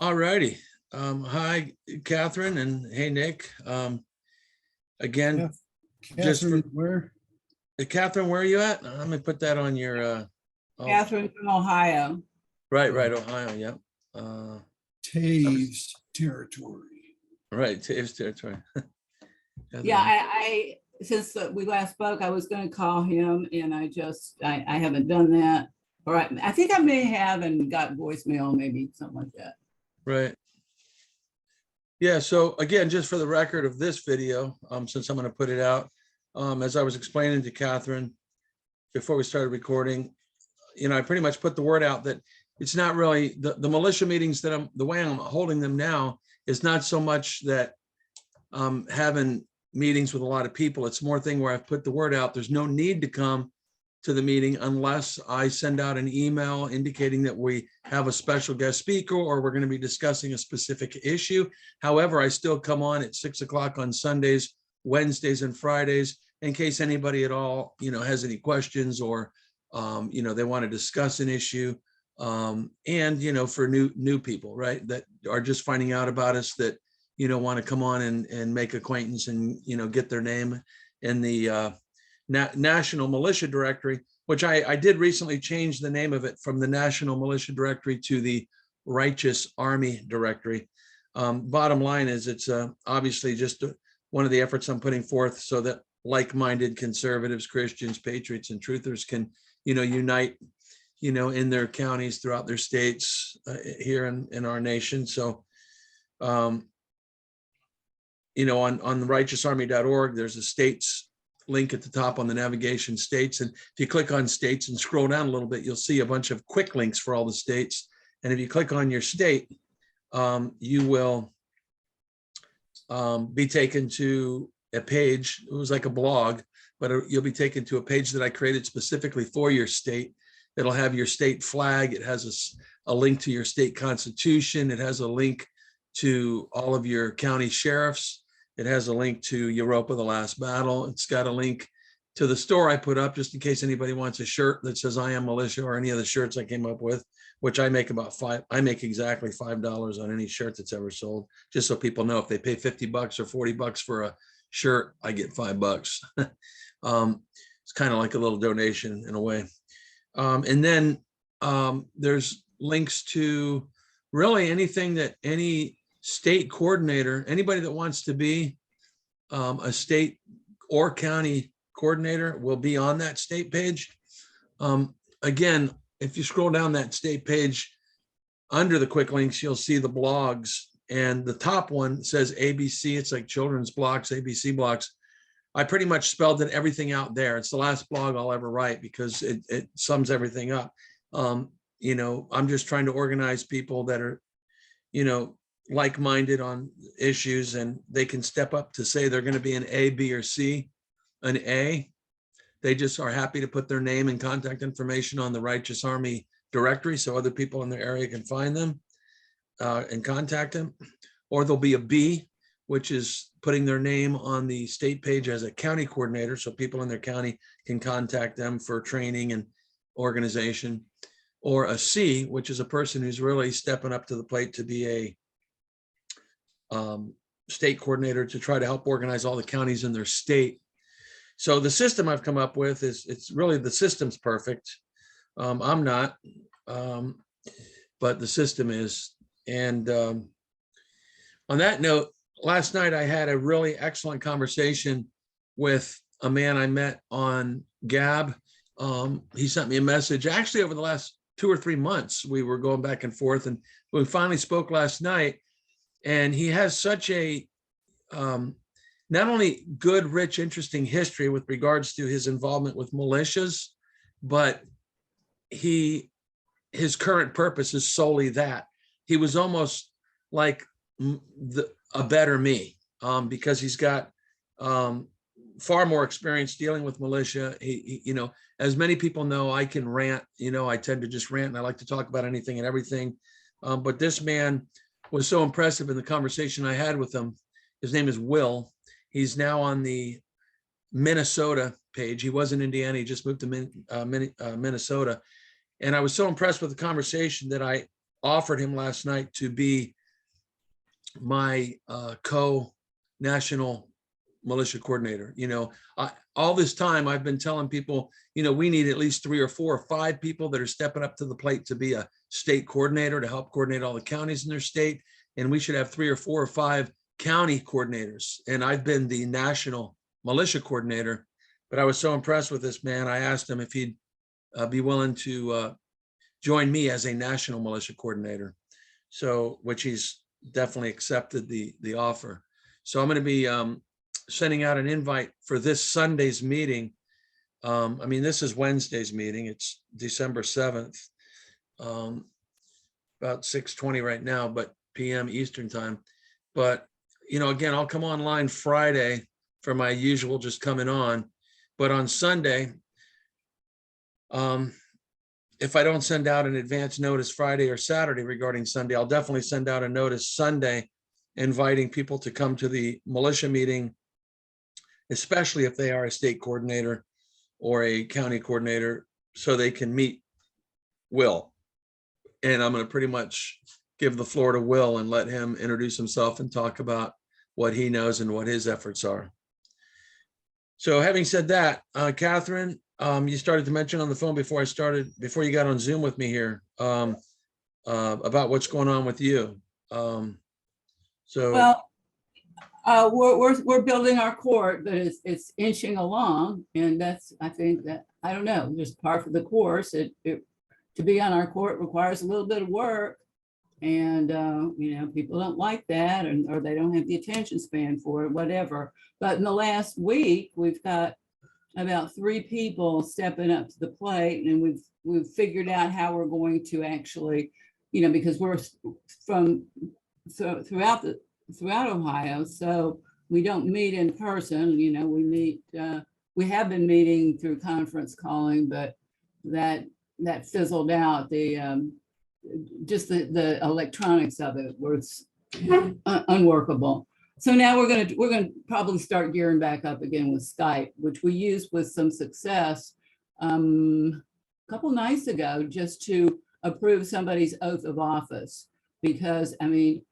All righty. Hi, Catherine, and hey, Nick. Again, just for Catherine, where? Catherine, where are you at? I'm gonna put that on your Catherine from Ohio. right, Ohio. Yep. Taves territory. Right, Taves territory. Yeah, I since we last spoke, I was going to call him, and I haven't done that. Or I think I may have and got voicemail, maybe something like that. Right. Yeah. So again, just for the record of this video, since I'm going to put it out, as I was explaining to Catherine before we started recording, I pretty much put the word out that it's not really the militia meetings that the way I'm holding them now is not so much that having meetings with a lot of people. It's more thing where I've put the word out. There's no need to come to the meeting unless I send out an email indicating that we have a special guest speaker or we're going to be discussing a specific issue. However, I still come on at 6 o'clock on Sundays, Wednesdays, and Fridays in case anybody at all, has any questions or, they want to discuss an issue. And, for new people, right, that are just finding out about us that, want to come on and make acquaintance and, get their name in the National Militia Directory, which I did recently change the name of it from the National Militia Directory to the Righteous Army Directory. Bottom line is it's obviously just one of the efforts I'm putting forth so that like-minded conservatives, Christians, patriots, and truthers can, unite, in their counties throughout their states here in our nation. So, on the righteousarmy.org, there's a states link at the top on the navigation states. And if you click on states and scroll down a little bit, you'll see a bunch of quick links for all the states. And if you click on your state, you will be taken to a page. It was like a blog, but you'll be taken to a page that I created specifically for your state. It'll have your state flag. It has a link to your state constitution. It has a link to all of your county sheriffs. It has a link to Europa, the Last Battle. It's got a link to the store I put up just in case anybody wants a shirt that says I am militia or any of the shirts I came up with, which I make I make exactly $5 on any shirt that's ever sold, just so people know if they pay $50 or $40 for a shirt, I get $5. It's kind of like a little donation in a way. And then there's links to really anything that any state coordinator, anybody that wants to be a state or county coordinator will be on that state page. Again, if you scroll down that state page under the quick links, you'll see the blogs, and the top one says ABC. It's like children's blocks, ABC blocks. I pretty much spelled everything out there. It's the last blog I'll ever write because it sums everything up. I'm just trying to organize people that are, like-minded on issues, and they can step up to say they're going to be an A, B, or C. An A, they just are happy to put their name and contact information on the Righteous Army directory so other people in their area can find them and contact them. Or there'll be a B, which is putting their name on the state page as a county coordinator so people in their county can contact them for training and organization. Or a C, which is a person who's really stepping up to the plate to be a state coordinator to try to help organize all the counties in their state. So the system I've come up with it's really, the system's perfect. I'm not, but the system is. And on that note, last night I had a really excellent conversation with a man I met on Gab. He sent me a message actually over the last 2 or 3 months. We were going back and forth, and we finally spoke last night. And he has such a not only good, rich, interesting history with regards to his involvement with militias, but his current purpose is solely that. He was almost like a better me because he's got far more experience dealing with militia. He, as many people know, I can rant. I tend to just rant, and I like to talk about anything and everything. But this man was so impressive in the conversation I had with him. His name is Will. He's now on the Minnesota page. He was in Indiana. He just moved to Minnesota. And I was so impressed with the conversation that I offered him last night to be my co-national militia coordinator. All this time I've been telling people, we need at least 3 or 4 or 5 people that are stepping up to the plate to be a state coordinator to help coordinate all the counties in their state. And we should have 3 or 4 or 5 county coordinators. And I've been the national militia coordinator, but I was so impressed with this man. I asked him if he'd be willing to join me as a national militia coordinator. So, which he's definitely accepted the offer. So I'm going to be sending out an invite for this Sunday's meeting. This is Wednesday's meeting. It's December 7th, about 6:20 right now, but PM Eastern time. But, again, I'll come online Friday for my usual just coming on. But on Sunday, if I don't send out an advance notice Friday or Saturday regarding Sunday, I'll definitely send out a notice Sunday inviting people to come to the militia meeting, especially if they are a state coordinator or a county coordinator, so they can meet Will. And I'm going to pretty much give the floor to Will and let him introduce himself and talk about what he knows and what his efforts are. So having said that, Catherine, you started to mention on the phone before you got on Zoom with me here, about what's going on with you. Well, we're building our court, but it's inching along, and that's, I think that, I don't know, just part of the course. To be on our court requires a little bit of work, and people don't like that, or they don't have the attention span for it, whatever. But in the last week, we've got about 3 people stepping up to the plate, and we've figured out how we're going to actually, because we're throughout Ohio, so we don't meet in person. We meet. We have been meeting through conference calling, but that fizzled out. Just the electronics of it was unworkable. So now we're gonna probably start gearing back up again with Skype, which we used with some success a couple nights ago, just to approve somebody's oath of office. Because every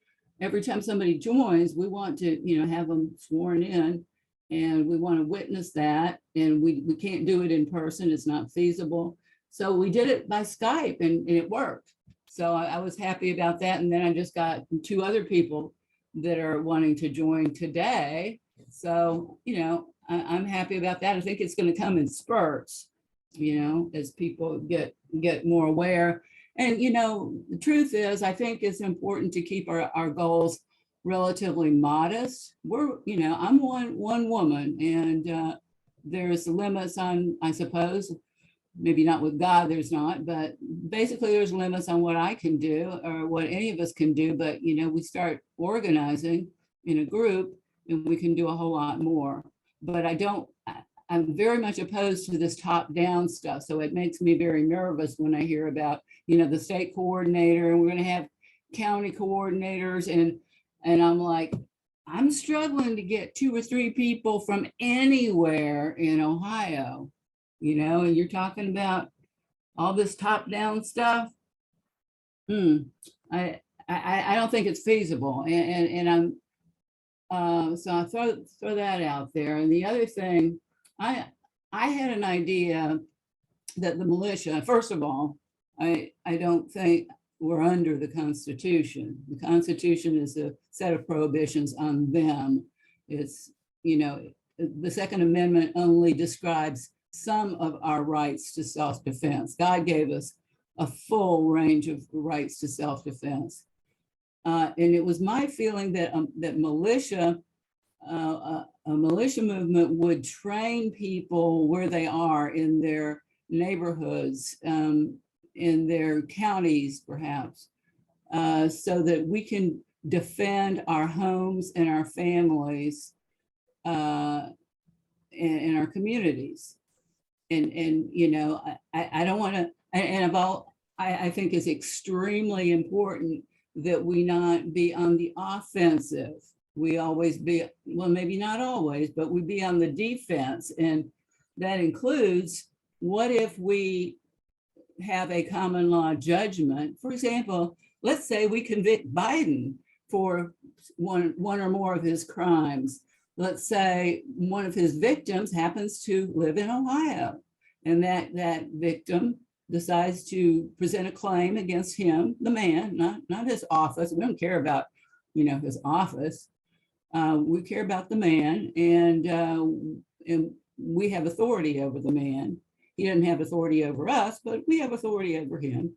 time somebody joins, we want to have them sworn in, and we want to witness that. And we can't do it in person; it's not feasible. So we did it by Skype, and it worked. So I was happy about that. And then I just got 2 other people that are wanting to join today. So, I'm happy about that. I think it's going to come in spurts, as people get more aware. And, the truth is, I think it's important to keep our goals relatively modest. I'm one woman, and there's limits on, I suppose, maybe not with God, there's not, but basically there's limits on what I can do or what any of us can do. But, we start organizing in a group and we can do a whole lot more. But I'm very much opposed to this top-down stuff. So it makes me very nervous when I hear about, the state coordinator, and we're going to have county coordinators. And I'm like, I'm struggling to get 2 or 3 people from anywhere in Ohio. And you're talking about all this top-down stuff. I don't think it's feasible, and I'm so I throw that out there. And the other thing, I had an idea that the militia, first of all, I don't think we're under the Constitution. The Constitution is a set of prohibitions on them. It's the Second Amendment only describes some of our rights to self-defense. God gave us a full range of rights to self-defense. And it was my feeling that that a militia movement would train people where they are in their neighborhoods, in their counties, perhaps, so that we can defend our homes and our families in our communities. And I don't want to, and I think it's extremely important that we not be on the offensive. We always be, well, maybe not always, but we be on the defense. And that includes, what if we have a common law judgment? For example, let's say we convict Biden for one or more of his crimes. Let's say one of his victims happens to live in Ohio, and that victim decides to present a claim against him, the man, not his office. We don't care about, his office. We care about the man, and we have authority over the man. He doesn't have authority over us, but we have authority over him.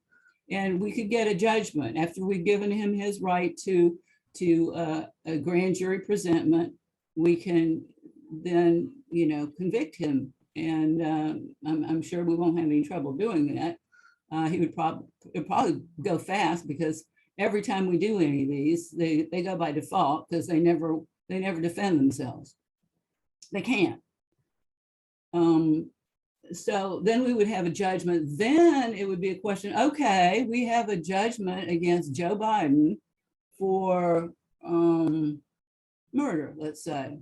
And we could get a judgment after we've given him his right to a grand jury presentment. We can then, convict him. And I'm sure we won't have any trouble doing that. He would probably go fast, because every time we do any of these, they go by default, because they never defend themselves. They can't. So then we would have a judgment. Then it would be a question, okay, we have a judgment against Joe Biden for murder, let's say.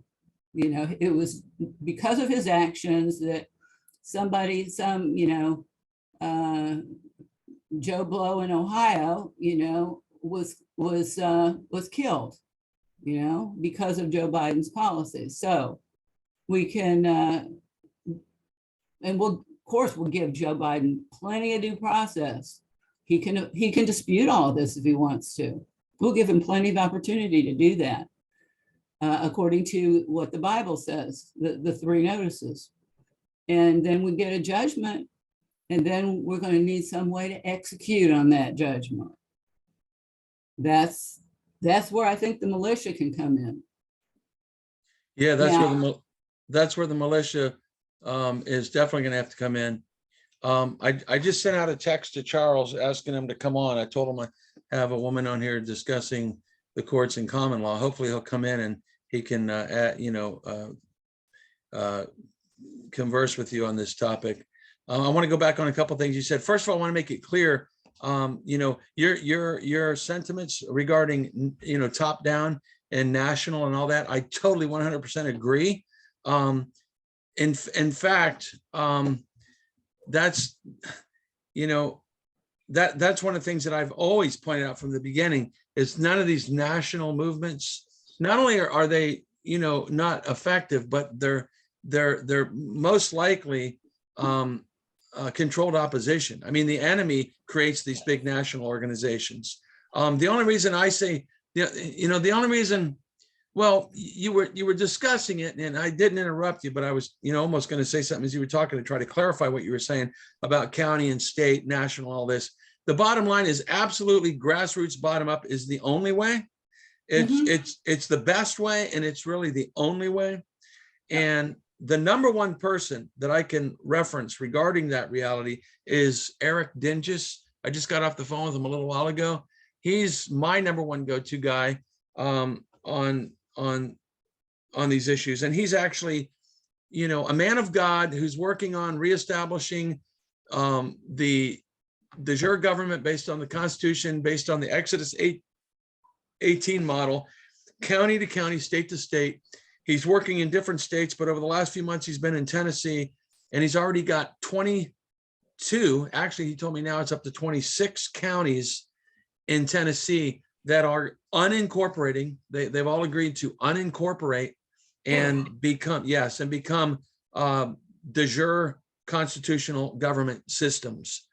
It was because of his actions that Joe Blow in Ohio, was killed, because of Joe Biden's policies. So we can, and of course, we'll give Joe Biden plenty of due process. He can dispute all of this if he wants to. We'll give him plenty of opportunity to do that, according to what the Bible says, the 3 notices. And then we get a judgment, and then we're going to need some way to execute on that judgment. That's where I think the militia can come in. Yeah, that's where the militia is definitely going to have to come in. I just sent out a text to Charles asking him to come on. I told him I have a woman on here discussing the courts and common law. Hopefully he'll come in and he can, converse with you on this topic. I want to go back on a couple of things you said. First of all, I want to make it clear, your sentiments regarding, top down and national and all that. I totally 100% agree. In fact, that's, that's one of the things that I've always pointed out from the beginning is none of these national movements, not only are they, not effective, but they're most likely controlled opposition. I mean, the enemy creates these big national organizations. The only reason I say, the only reason, well, you were discussing it, and I didn't interrupt you, but I was, almost going to say something as you were talking to try to clarify what you were saying about county and state, national, all this. The bottom line is absolutely grassroots bottom up is the only way. It's the best way, and it's really the only way. And the number one person that I can reference regarding that reality is Eric Dinges. I just got off the phone with him a little while ago. He's my number one go-to guy on these issues. And he's actually, a man of God who's working on reestablishing the de jure government based on the Constitution, based on the Exodus 18 model, county to county, state to state. He's working in different states, but over the last few months, he's been in Tennessee, and he's already got 22. Actually, he told me now it's up to 26 counties in Tennessee that are unincorporating. They've all agreed to unincorporate and become de jure constitutional government systems.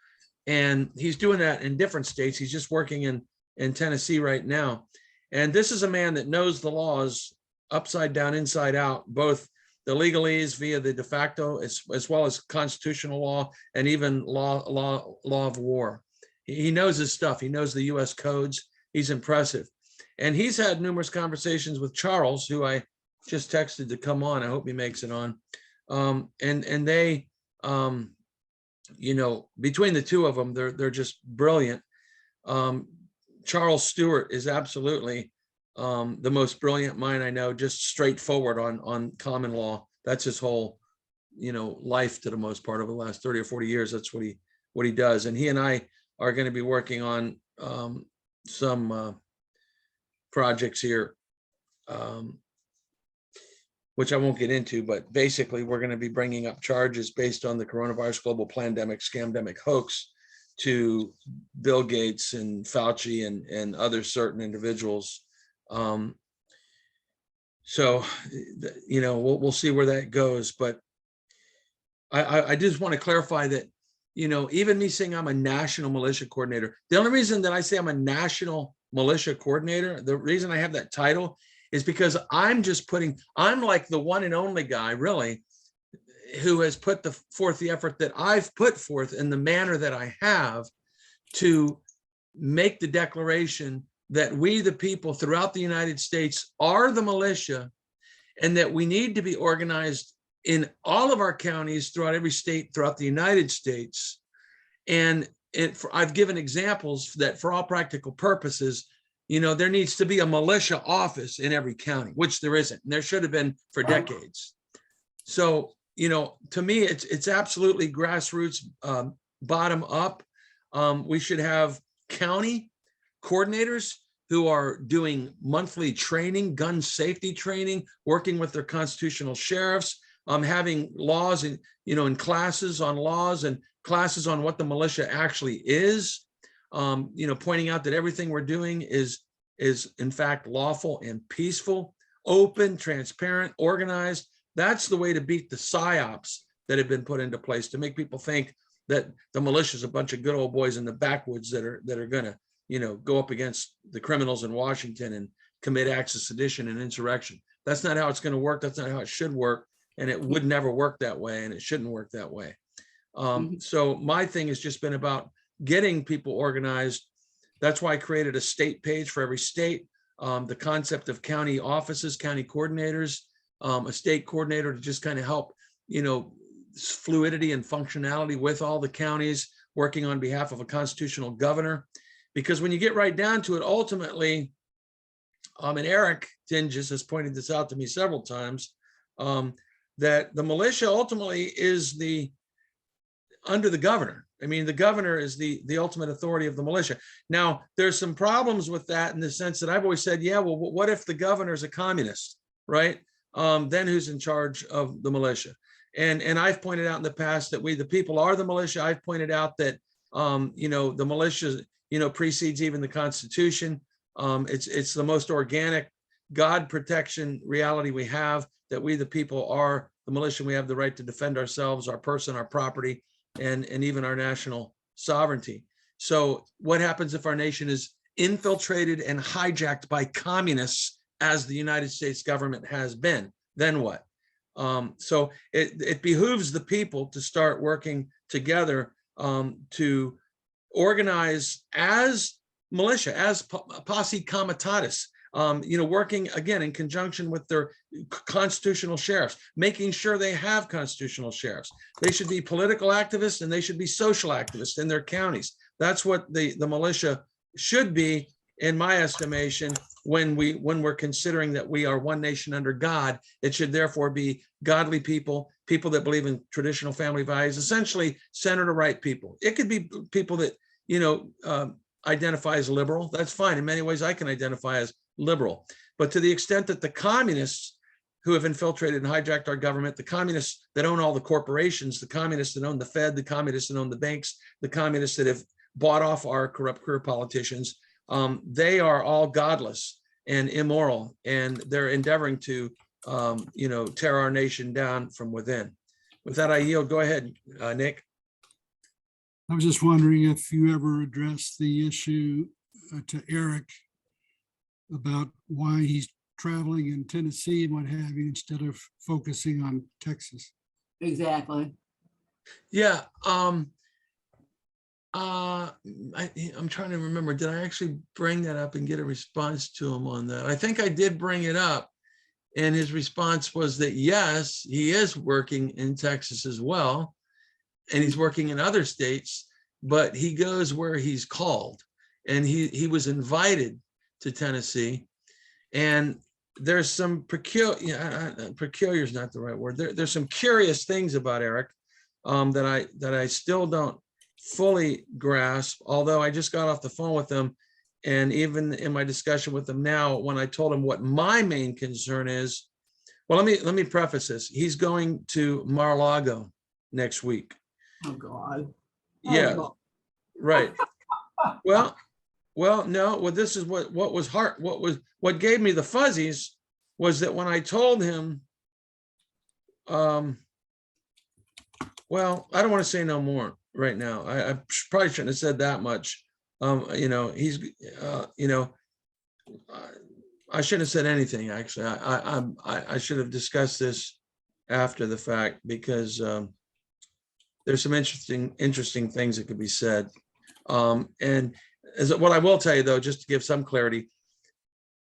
And he's doing that in different states. He's just working in Tennessee right now. And this is a man that knows the laws upside down, inside out, both the legalese via the de facto as well as constitutional law and even law of war. He knows his stuff. He knows the US codes. He's impressive. And he's had numerous conversations with Charles, who I just texted to come on. I hope he makes it on. And they, between the two of them, they're just brilliant. Charles Stewart is absolutely the most brilliant mind I know, just straightforward on common law. That's his whole, life to the most part over the last 30 or 40 years. That's what he does. And he and I are going to be working on some projects here, which I won't get into, but basically we're going to be bringing up charges based on the coronavirus global pandemic scamdemic hoax to Bill Gates and Fauci and other certain individuals. So, you know, we'll see where that goes. But I just want to clarify that, you know, even me saying I'm a national militia coordinator, the only reason that I say I'm a national militia coordinator, the reason I have that title is because I'm like the one and only guy really who has put forth the effort that I've put forth in the manner that I have to make the declaration that we, the people throughout the United States, are the militia, and that we need to be organized in all of our counties throughout every state throughout the United States. And I've given examples that for all practical purposes, you know, there needs to be a militia office in every county, which there isn't. And there should have been for decades. So, you know, to me, it's absolutely grassroots, bottom up. We should have county coordinators who are doing monthly training, gun safety training, working with their constitutional sheriffs, having laws and, you know, in classes on laws and classes on what the militia actually is, you know, pointing out that everything we're doing is in fact lawful and peaceful, open, transparent, organized. That's the way to beat the psyops that have been put into place to make people think that the militia is a bunch of good old boys in the backwoods that are going to, you know, go up against the criminals in Washington and commit acts of sedition and insurrection. That's not how it's going to work. That's not how it should work. And it would never work that way. And it shouldn't work that way. So my thing has just been about getting people organized. That's why I created a state page for every state. The concept of county offices, county coordinators, a state coordinator to just kind of help, you know, fluidity and functionality with all the counties, working on behalf of a constitutional governor. Because when you get right down to it, ultimately, and Eric Tinges has pointed this out to me several times, that the militia ultimately is under the governor. I mean, the governor is the ultimate authority of the militia. Now, there's some problems with that in the sense that I've always said, yeah, well, what if the governor is a communist, right? Then who's in charge of the militia? And I've pointed out in the past that we, the people, are the militia. I've pointed out that, you know, the militia, you know, precedes even the Constitution. It's the most organic God protection reality we have, that we, the people, are the militia. We have the right to defend ourselves, our person, our property, and even our national sovereignty. So what happens if our nation is infiltrated and hijacked by communists, as the United States government has been? Then what? So it behooves the people to start working together to organize as militia, as posse comitatus, you know, working again in conjunction with their constitutional sheriffs, making sure they have constitutional sheriffs. They should be political activists and they should be social activists in their counties. That's what the militia should be, in my estimation. When we're considering that we are one nation under God, it should therefore be godly people, people that believe in traditional family values, essentially center-to-right people. It could be people that, you know, identify as liberal. That's fine. In many ways, I can identify as liberal. But to the extent that the communists who have infiltrated and hijacked our government, the communists that own all the corporations, the communists that own the Fed, the communists that own the banks, the communists that have bought off our corrupt career politicians, they are all godless and immoral, and they're endeavoring to, you know, tear our nation down from within. With that, I yield. Go ahead, Nick. I was just wondering if you ever addressed the issue to Eric about why he's traveling in Tennessee and what have you, instead of focusing on Texas. Exactly. Yeah. I'm trying to remember, did I actually bring that up and get a response to him on that? I think I did bring it up, and his response was that yes, he is working in Texas as well, and he's working in other states, but he goes where he's called, and he was invited to Tennessee. And there's some peculiar is not the right word. There's some curious things about Eric that I still don't fully grasp, although I just got off the phone with him, and even in my discussion with him now, when I told him what my main concern is, well, let me preface this. He's going to Mar-a-Lago next week. Oh God. Yeah. Right. Well, no, well, this is what was hard. What gave me the fuzzies was that when I told him, well, I don't want to say no more right now. I probably shouldn't have said that much. You know, he's, you know, I shouldn't have said anything, actually. I should have discussed this after the fact, because there's some interesting things that could be said. And as what I will tell you, though, just to give some clarity,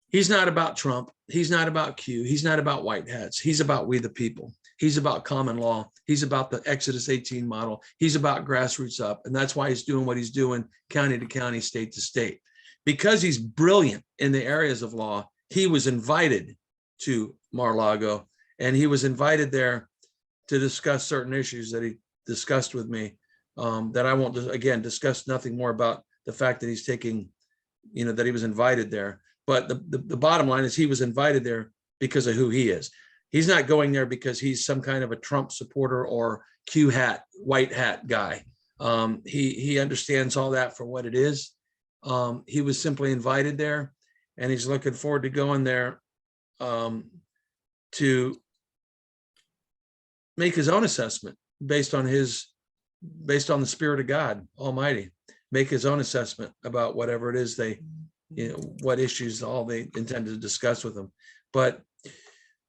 he's not about Trump. He's not about Q. He's not about white hats. He's about we the people. He's about common law. He's about the Exodus 18 model. He's about grassroots up. And that's why he's doing what he's doing, county to county, state to state. Because he's brilliant in the areas of law, he was invited to Mar-a-Lago, and he was invited there to discuss certain issues that he discussed with me, that I won't, again, discuss nothing more about the fact that he's taking, you know, that he was invited there. But the bottom line is he was invited there because of who he is. He's not going there because he's some kind of a Trump supporter or Q hat, white hat guy. He understands all that for what it is. He was simply invited there, and he's looking forward to going there to make his own assessment based on the Spirit of God Almighty, make his own assessment about whatever it is they, you know, what issues all they intend to discuss with him. But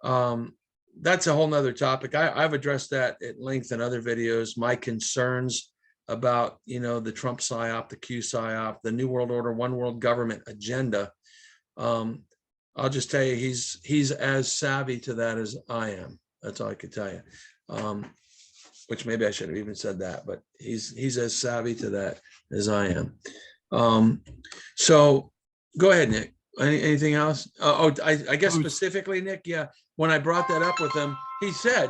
that's a whole nother topic. I've addressed that at length in other videos, my concerns about, you know, the Trump psyop, the Q psyop, the New World Order, one world government agenda. I'll just tell you, he's as savvy to that as I am. That's all I could tell you. Which maybe I should have even said that, but he's as savvy to that as I am. So go ahead, Nick. Anything else? I guess specifically, Nick, yeah, when I brought that up with him, he said,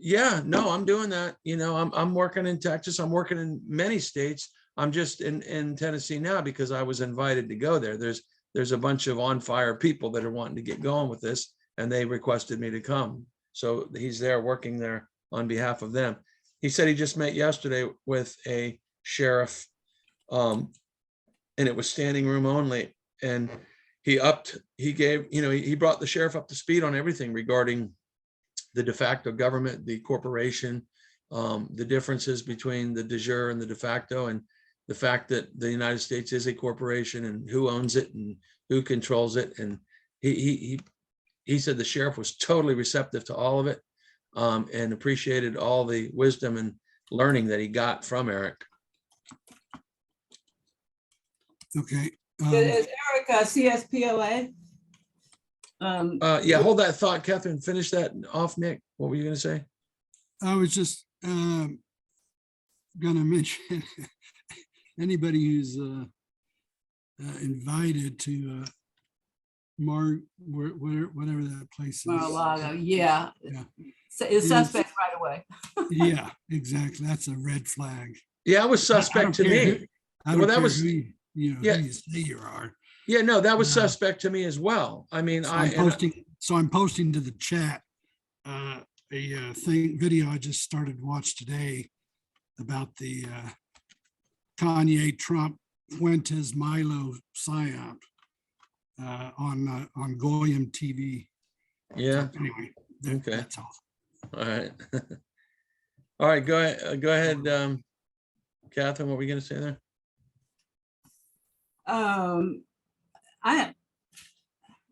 yeah, no, I'm doing that. You know, I'm working in Texas. I'm working in many states. I'm just in Tennessee now because I was invited to go there. There's a bunch of on fire people that are wanting to get going with this, and they requested me to come. So he's there working there on behalf of them. He said he just met yesterday with a sheriff, and it was standing room only. And he brought the sheriff up to speed on everything regarding the de facto government, the corporation, the differences between the de jure and the de facto, and the fact that the United States is a corporation and who owns it and who controls it. And he said the sheriff was totally receptive to all of it, and appreciated all the wisdom and learning that he got from Eric. Okay. Is Eric CSPOA? Yeah, hold that thought, Catherine. Finish that off, Nick. What were you going to say? I was just going to mention anybody who's invited to whatever that place is. Mar-a-Lago, yeah. Yeah. So it's suspect right away. Yeah, exactly. That's a red flag. Yeah, it was suspect to me. Well, that was who you say you are. Yeah, no, that was suspect to me as well. I mean, I'm posting to the chat a video I just started to watch today about the Kanye Trump Fuentes Milo psyop on Goyim TV. Yeah. So anyway, Okay. That's all. All right. All right. Go ahead, Catherine. What were we going to say there?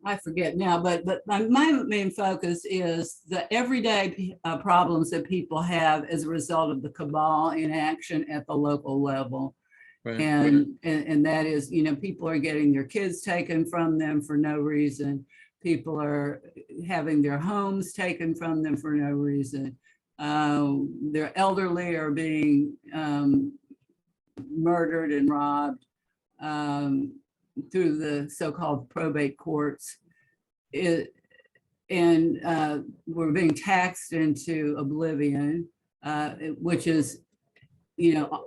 I forget now, but my main focus is the everyday problems that people have as a result of the cabal in action at the local level. Right. And that is, you know, people are getting their kids taken from them for no reason. People are having their homes taken from them for no reason. Their elderly are being murdered and robbed through the so-called probate courts. And we're being taxed into oblivion, which is, you know,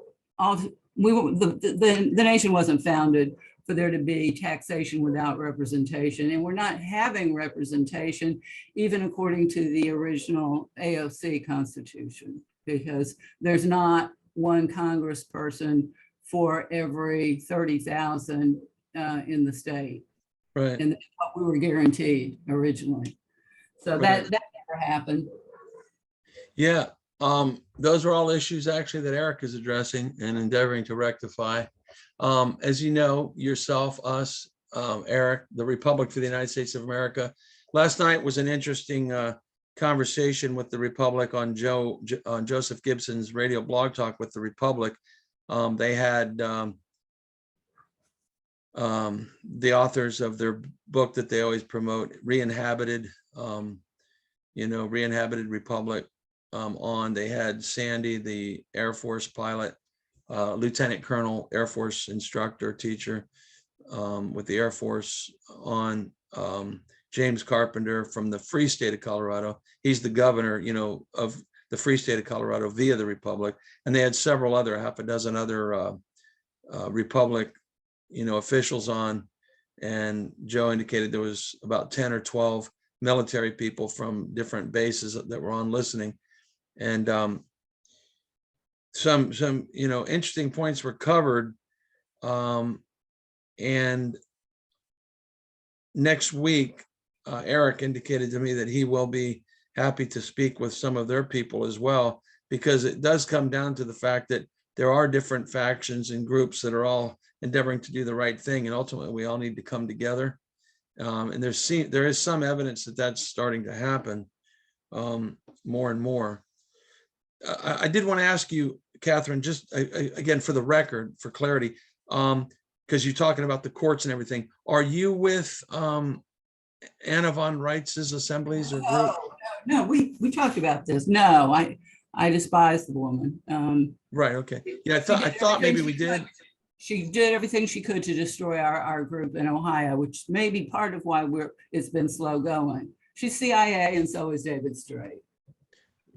the nation wasn't founded for there to be taxation without representation, and we're not having representation even according to the original AOC Constitution, because there's not one congressperson for every 30,000 in the state. Right. And that's what we were guaranteed originally. So Right. that never happened. Yeah. Those are all issues actually that Eric is addressing and endeavoring to rectify. As you know, yourself, us, Eric, the Republic for the United States of America. Last night was an interesting conversation with the Republic on Joseph Gibson's radio blog talk with the Republic. They had the authors of their book that they always promote, Re-Inhabited, Re-Inhabited Republic, on. They had Sandy, the Air Force pilot, Lieutenant Colonel, Air Force instructor, teacher with the Air Force on. James Carpenter from the Free State of Colorado. He's the governor, of the Free State of Colorado via the Republic. And they had several other, half a dozen other Republic, officials on. And Joe indicated there was about 10 or 12 military people from different bases that were on listening. And some interesting points were covered. And next week, Eric indicated to me that he will be happy to speak with some of their people as well, because it does come down to the fact that there are different factions and groups that are all endeavoring to do the right thing. And ultimately, we all need to come together. And there is some evidence that that's starting to happen more and more. I did want to ask you, Catherine, just again, for the record, for clarity, because you're talking about the courts and everything. Are you with Anna von Reitz's assemblies or group? No, we talked about this. No, I despise the woman. Right. Okay. Yeah, I thought maybe we did. She did everything she could to destroy our group in Ohio, which may be part of why it's been slow going. She's CIA, and so is David Strait.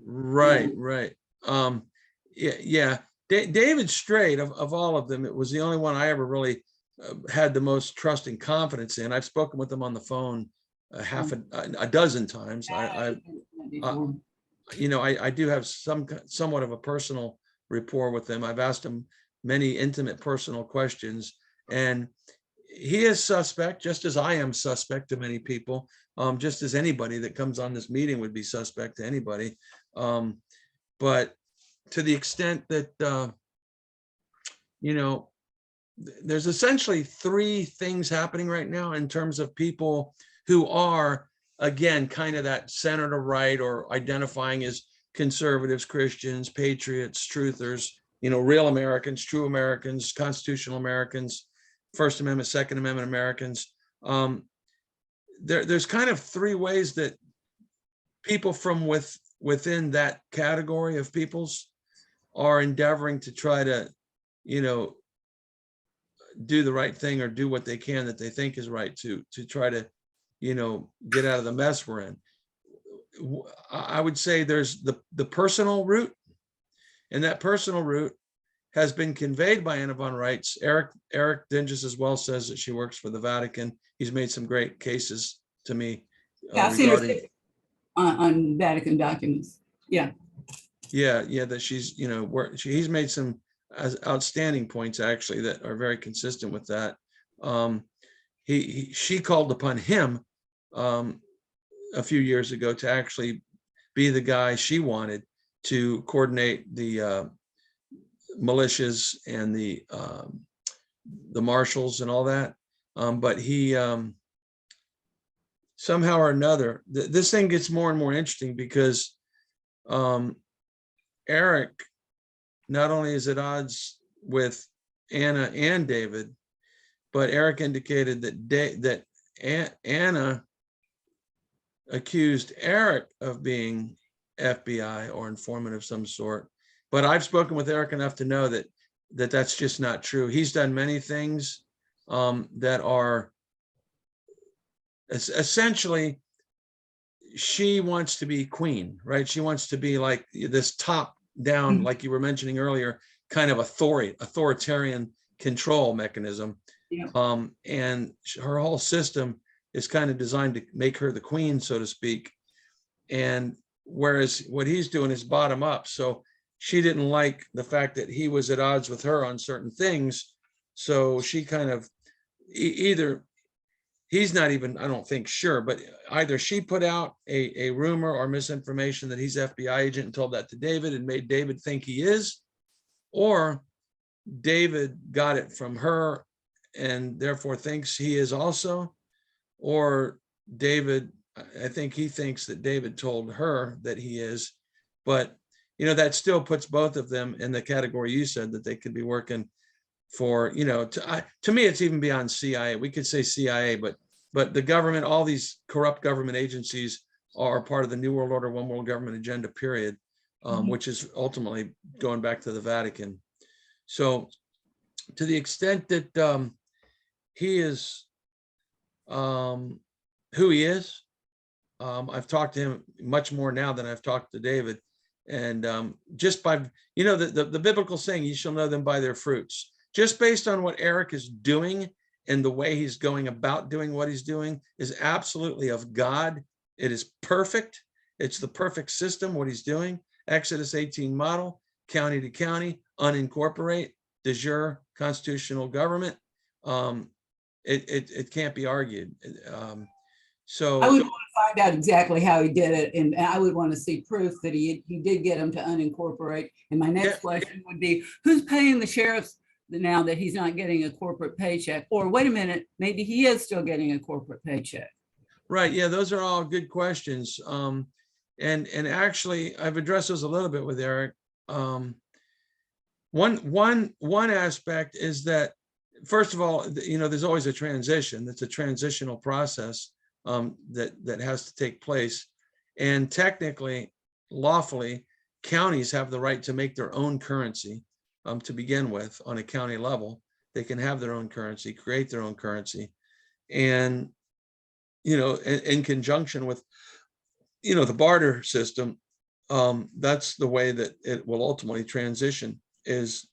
Right. Right. Yeah. David Strait, of all of them, it was the only one I ever really had the most trust and confidence in. I've spoken with him on the phone a dozen times. I do have somewhat of a personal rapport with him. I've asked him many intimate personal questions, and he is suspect, just as I am suspect to many people, just as anybody that comes on this meeting would be suspect to anybody. But to the extent that, there's essentially three things happening right now in terms of people who are, again, kind of that center to right, or identifying as conservatives, Christians, patriots, truthers, real Americans, true Americans, constitutional Americans, First Amendment, Second Amendment Americans. There's kind of three ways that people from within that category of peoples are endeavoring to try to, do the right thing or do what they can that they think is right to try to, get out of the mess we're in. I would say there's the personal route, and that personal route has been conveyed by Anna von Reitz. Eric Dinges as well says that she works for the Vatican. He's made some great cases to me. Yeah, I've seen her on Vatican documents. Yeah, that she's, he's made some outstanding points actually that are very consistent with that. She called upon him a few years ago to actually be the guy she wanted to coordinate the militias and the marshals and all that. But he somehow or another, this thing gets more and more interesting because Eric not only is at odds with Anna and David, but Eric indicated that Anna accused Eric of being FBI or informant of some sort. But I've spoken with Eric enough to know that that's just not true. He's done many things that are essentially, she wants to be queen, right? She wants to be like this top down, like you were mentioning earlier, kind of authoritarian control mechanism. Yeah. And her whole system is kind of designed to make her the queen, so to speak. And whereas what he's doing is bottom up. So she didn't like the fact that he was at odds with her on certain things. So she kind of either he's not even, I don't think, sure, but either she put out a rumor or misinformation that he's FBI agent and told that to David and made David think he is, or David got it from her and therefore thinks he is also, or David, I think he thinks that David told her that he is, but that still puts both of them in the category you said, that they could be working for, to me, it's even beyond CIA. We could say CIA, but the government, all these corrupt government agencies are part of the New World Order, one world government agenda, period, which is ultimately going back to the Vatican. So to the extent that he is who he is, I've talked to him much more now than I've talked to David. And just by, the biblical saying, you shall know them by their fruits. Just based on what Eric is doing and the way he's going about doing what he's doing is absolutely of God. It is perfect. It's the perfect system, what he's doing. Exodus 18 model, county to county, unincorporate, de jure constitutional government. It can't be argued. So I would want to find out exactly how he did it, and I would want to see proof that he did get him to unincorporate. And my next question would be, who's paying the sheriffs now that he's not getting a corporate paycheck? Or wait a minute, maybe he is still getting a corporate paycheck. Right. Yeah, those are all good questions. And actually, I've addressed those a little bit with Eric. One aspect is that, first of all, there's always a transition. That's a transitional process that has to take place. And technically, lawfully, counties have the right to make their own currency to begin with on a county level. They can have their own currency, create their own currency. And, in conjunction with, the barter system, that's the way that it will ultimately transition is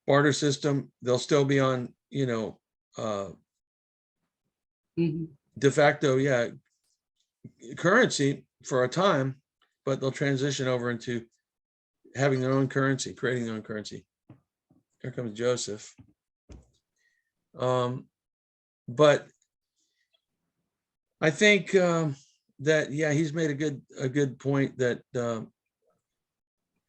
barter system. They'll still be on, de facto, currency for a time, but they'll transition over into having their own currency, creating their own currency. Here comes Joseph. But I think that, he's made a good point that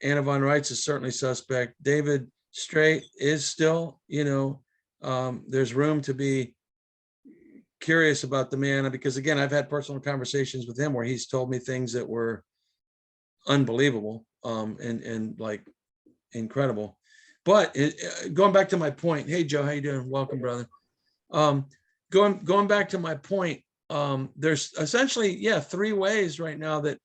Anna von Reitz is certainly suspect. David Straight is still, there's room to be curious about the man, because again, I've had personal conversations with him where he's told me things that were unbelievable and like incredible. But going back to my point, hey Joe, how you doing? Welcome, brother. Going back to my point, there's essentially three ways right now that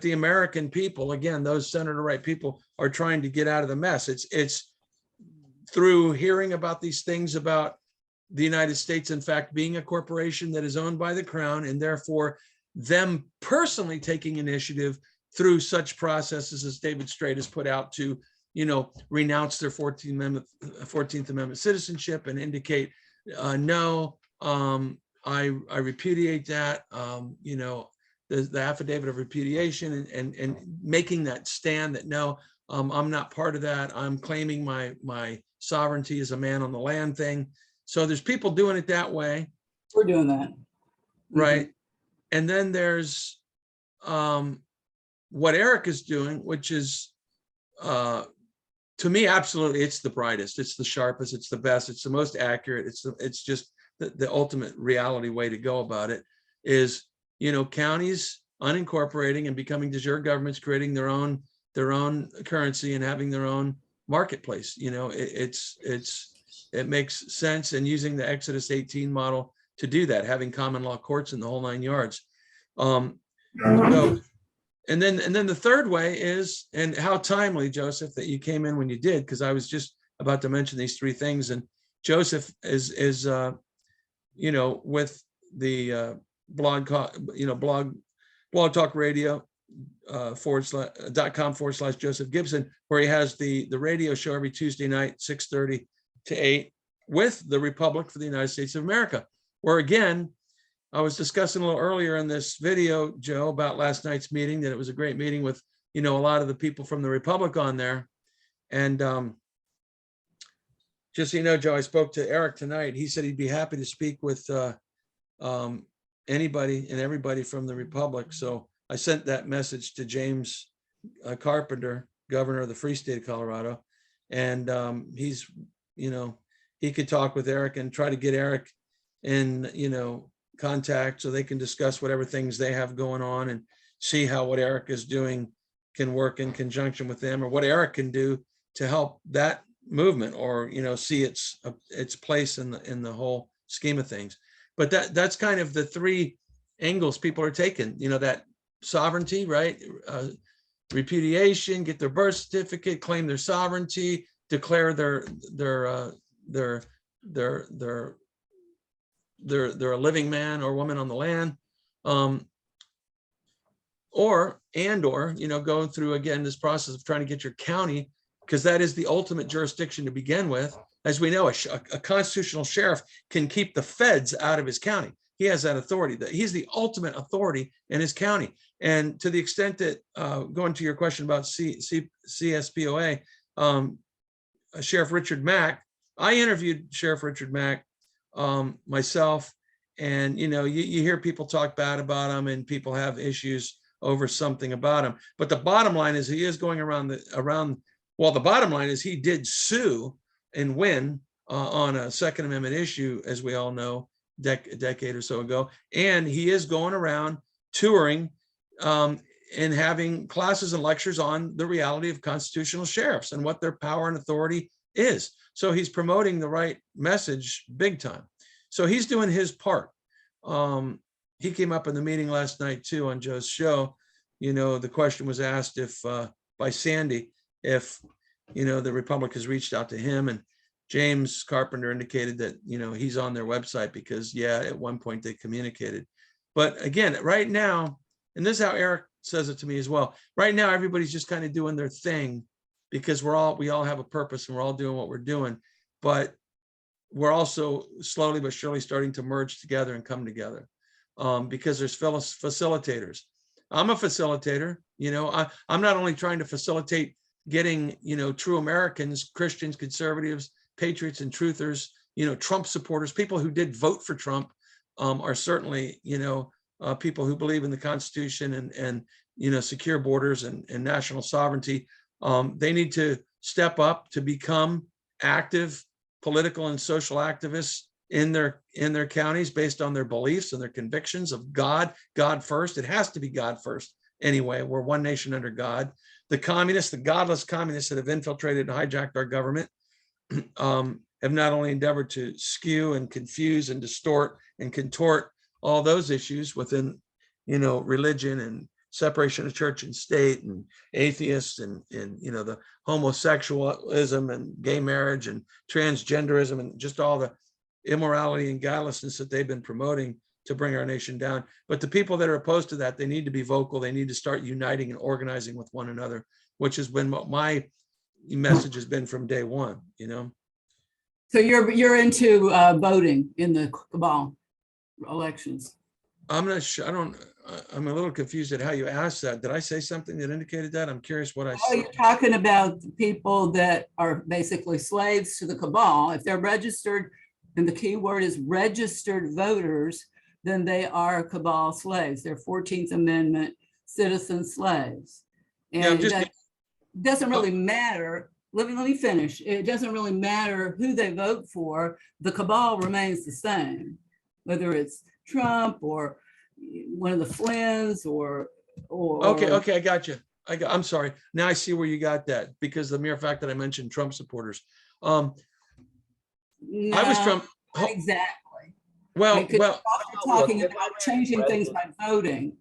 the American people, again, those center-right people, are trying to get out of the mess. It's through hearing about these things about the United States, in fact, being a corporation that is owned by the crown, and therefore them personally taking initiative through such processes as David Straight has put out to, renounce their 14th Amendment citizenship and indicate, no, I repudiate that, the affidavit of repudiation and making that stand that, no, I'm not part of that. I'm claiming my sovereignty as a man on the land thing. So there's people doing it that way. We're doing that. Right. Mm-hmm. And then there's what Eric is doing, which is, to me, absolutely, it's the brightest, it's the sharpest, it's the best, it's the most accurate. It's just the ultimate reality way to go about it is, counties unincorporating and becoming de jure governments, creating their own currency and having their own marketplace. It makes sense, and using the Exodus 18 model to do that, having common law courts in the whole 9 yards. So, and then the third way is, and how timely, Joseph, that you came in when you did, because I was just about to mention these three things, and Joseph is with the blog talk radio .com/Joseph Gibson, where he has the radio show every Tuesday night, 6:30 to 8, with the Republic for the United States of America, where again, I was discussing a little earlier in this video, Joe, about last night's meeting, that it was a great meeting with a lot of the people from the Republic on there. And just so you know, Joe, I spoke to Eric tonight. He said he'd be happy to speak with anybody and everybody from the Republic. So I sent that message to James Carpenter, governor of the Free State of Colorado. And he's, he could talk with Eric and try to get Eric in, contact so they can discuss whatever things they have going on and see how what Eric is doing can work in conjunction with them, or what Eric can do to help that movement, or, see its place in the whole scheme of things. But that's kind of the three angles people are taking, that sovereignty, right? Repudiation, get their birth certificate, claim their sovereignty, declare they're a living man or woman on the land, or going through again this process of trying to get your county, because that is the ultimate jurisdiction to begin with. As we know, a constitutional sheriff can keep the feds out of his county. He has that authority. That he's the ultimate authority in his county. And to the extent that, going to your question about CSPOA, Sheriff Richard Mack, I interviewed Sheriff Richard Mack myself, and you hear people talk bad about him, and people have issues over something about him. But the bottom line is he is going around. Well, the bottom line is he did sue and win on a Second Amendment issue, as we all know, a decade or so ago. And he is going around touring and having classes and lectures on the reality of constitutional sheriffs and what their power and authority is. So he's promoting the right message big time. So he's doing his part. He came up in the meeting last night too on Joe's show. The question was asked if by Sandy, if the Republic has reached out to him, and James Carpenter indicated that he's on their website because at one point they communicated. But again, right now, and this is how Eric says it to me as well, right now everybody's just kind of doing their thing because we all have a purpose and we're all doing what we're doing, but we're also slowly but surely starting to merge together and come together because there's facilitators. I'm a facilitator. I'm not only trying to facilitate getting true Americans, Christians, conservatives, patriots, and truthers, Trump supporters, people who did vote for Trump, are certainly people who believe in the Constitution and secure borders and national sovereignty. They need to step up to become active political and social activists in their counties based on their beliefs and their convictions of God first. It has to be God first anyway. We're one nation under God. The communists, the godless communists that have infiltrated and hijacked our government have not only endeavored to skew and confuse and distort and contort all those issues within, religion and separation of church and state and atheists and the homosexualism and gay marriage and transgenderism and just all the immorality and godlessness that they've been promoting to bring our nation down. But the people that are opposed to that, they need to be vocal. They need to start uniting and organizing with one another, which has been what my message has been from day one, So you're into voting in the cabal elections? I'm not sure. I'm a little confused at how you asked that. Did I say something that indicated that? I'm curious what I said. You're talking about people that are basically slaves to the cabal. If they're registered, and the key word is registered voters, then they are cabal slaves. They're 14th Amendment citizen slaves. And that doesn't really matter. Let me finish. It doesn't really matter who they vote for. The cabal remains the same, whether it's Trump or one of the Flynn's or Okay, I got you. I'm sorry. Now I see where you got that, because the mere fact that I mentioned Trump supporters. No, I was Trump. Exactly. Well, talking about changing things by voting.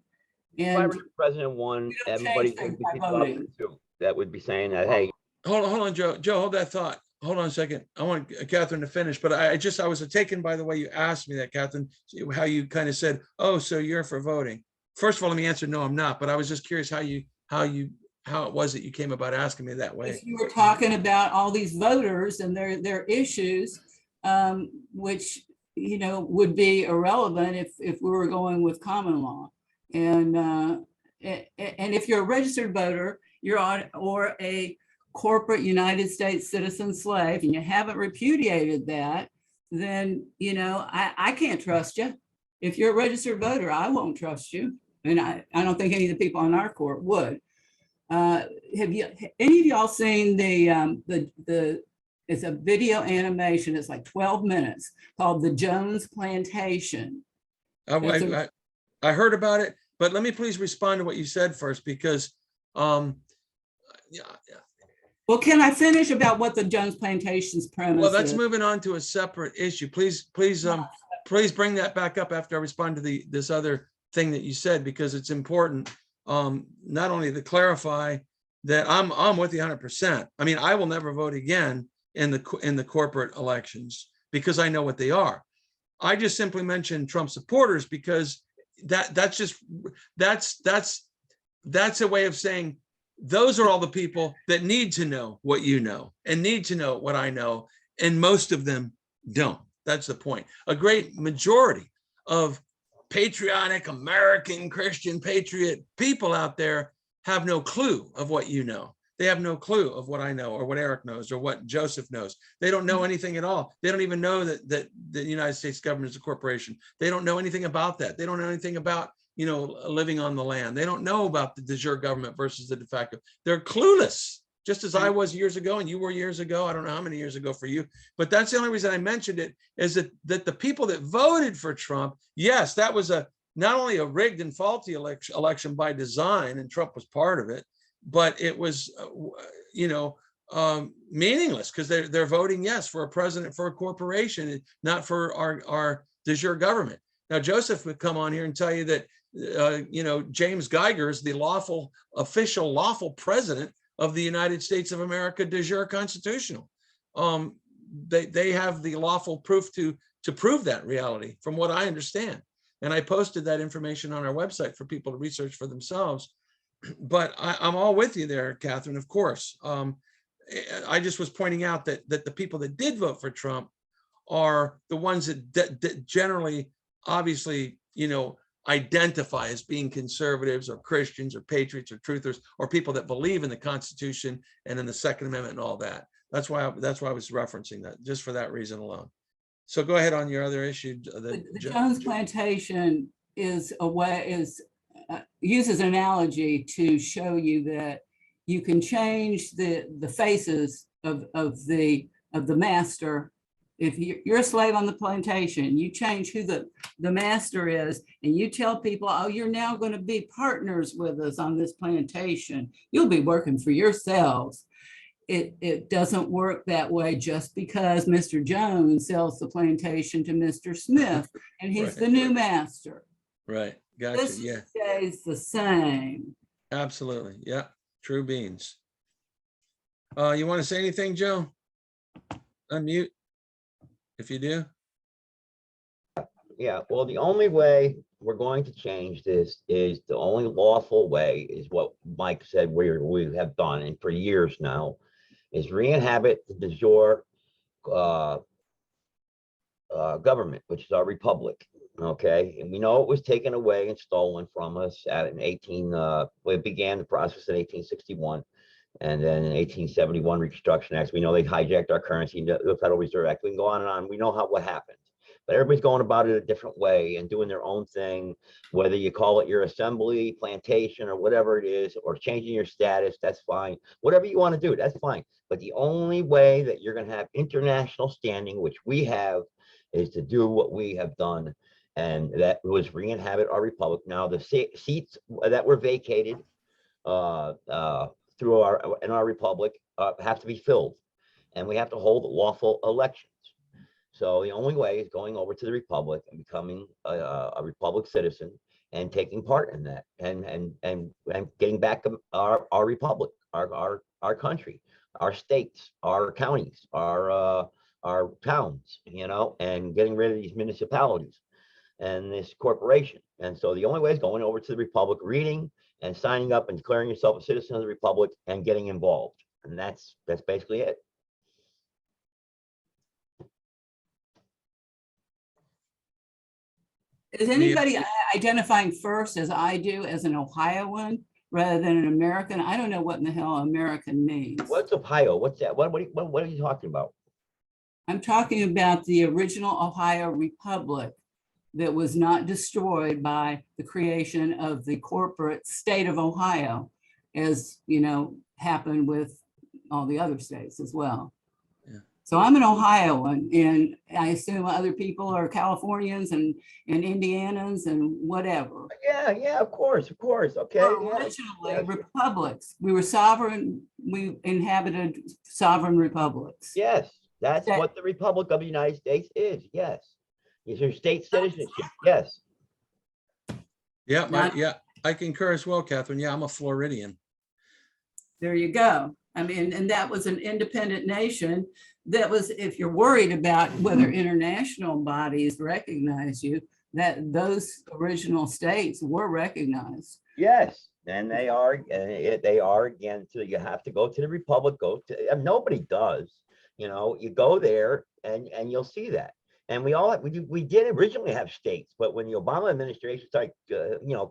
And President won, everybody would be voting too. That would be saying that, hey. Hold on, Joe. Joe, hold that thought. Hold on a second. I want Catherine to finish, but I was taken by the way you asked me that, Catherine, how you kind of said, oh, so you're for voting. First of all, let me answer, no, I'm not, but I was just curious how it was that you came about asking me that way. You were talking about all these voters and their issues, which, would be irrelevant if we were going with common law. And and if you're a registered voter, you're on, or a corporate United States citizen slave, and you haven't repudiated that, then, you know, I can't trust you. If you're a registered voter, I won't trust you. And I don't think any of the people on our court would. Have you, any of y'all seen the it's a video animation, it's like 12 minutes, called The Jones Plantation. I heard about it, but let me please respond to what you said first, because yeah. Well, can I finish about what the Jones Plantation's premise Well, that's is? moving on to a separate issue. Please bring that back up after I respond to this other thing that you said, because it's important, not only to clarify that I'm with you 100%. I mean, I will never vote again in the corporate elections because I know what they are. I just simply mentioned Trump supporters because that's a way of saying those are all the people that need to know what you know and need to know what I know, and most of them don't. That's the point. A great majority of patriotic American Christian patriot people out there have no clue of what you know. They have no clue of what I know or what Eric knows or what Joseph knows. They don't know anything at all. They don't even know that the United States government is a corporation. They don't know anything about that. They don't know anything about, you know, living on the land. They don't know about the de jure government versus the de facto. They're clueless, just as I was years ago and you were years ago. I don't know how many years ago for you, but that's the only reason I mentioned it, is that the people that voted for Trump, yes, that was not only a rigged and faulty election by design, and Trump was part of it, but it was, meaningless because they're voting yes for a president for a corporation, not for our de jure government. Now, Joseph would come on here and tell you that, James Geiger is the lawful president of the United States of America, de jure constitutional. They have the lawful proof to prove that reality, from what I understand. And I posted that information on our website for people to research for themselves. But I'm all with you there, Catherine, of course. I just was pointing out that the people that did vote for Trump are the ones that generally, obviously, identify as being conservatives or Christians or patriots or truthers, or people that believe in the Constitution and in the Second Amendment and all that. That's why I was referencing that, just for that reason alone. So go ahead on your other issue. The Jones Plantation is uses an analogy to show you that you can change the faces of the master. If you're a slave on the plantation, you change who the master is, and you tell people, oh, you're now going to be partners with us on this plantation. You'll be working for yourselves. It doesn't work that way just because Mr. Jones sells the plantation to Mr. Smith and he's the new master. Right. Gotcha. This Yeah. stays the same. Absolutely. Yeah. True beans. You want to say anything, Joe? Unmute if you do. Yeah, well, the only way we're going to change this is the only lawful way is what Mike said we have done, and for years now, is re-inhabit the de jure government, which is our republic. Okay, and we know it was taken away and stolen from us we began the process in 1861, and then in 1871 Reconstruction Act. We know they hijacked our currency, the Federal Reserve Act. We can go on and on. We know what happened, but everybody's going about it a different way and doing their own thing, whether you call it your assembly, plantation, or whatever it is, or changing your status. That's fine. Whatever you want to do, that's fine. But the only way that you're going to have international standing, which we have, is to do what we have done, and that was re-inhabit our republic. Now, the seats that were vacated in our republic have to be filled, and we have to hold lawful elections. So the only way is going over to the republic and becoming a republic citizen and taking part in that, and getting back our republic, our country, our states, our counties, our towns, and getting rid of these municipalities and this corporation. And so the only way is going over to the republic, reading and signing up and declaring yourself a citizen of the republic and getting involved. And that's basically it. Is anybody identifying first, as I do, as an Ohioan rather than an American? I don't know what in the hell American means. What's Ohio? What's that? What are you talking about? I'm talking about the original Ohio Republic that was not destroyed by the creation of the corporate state of Ohio, as you know, happened with all the other states as well. Yeah. So I'm an Ohioan, and I assume other people are Californians and Indianans and whatever. Yeah, of course. Okay. We're Yeah. originally republics. We were sovereign. We inhabited sovereign republics. Yes, that's That- what the Republic of the United States is. Yes. Is your state citizenship? Yes. Yeah, Not- yeah, I concur as well, Catherine. Yeah, I'm a Floridian. There you go. I mean, and that was an independent nation. That was, if you're worried about whether international bodies recognize you, that those original states were recognized. Yes. And they are again. So you have to go to the Republic. And nobody does. You know, you go there and you'll see that. And we did originally have states, but when the Obama administration started,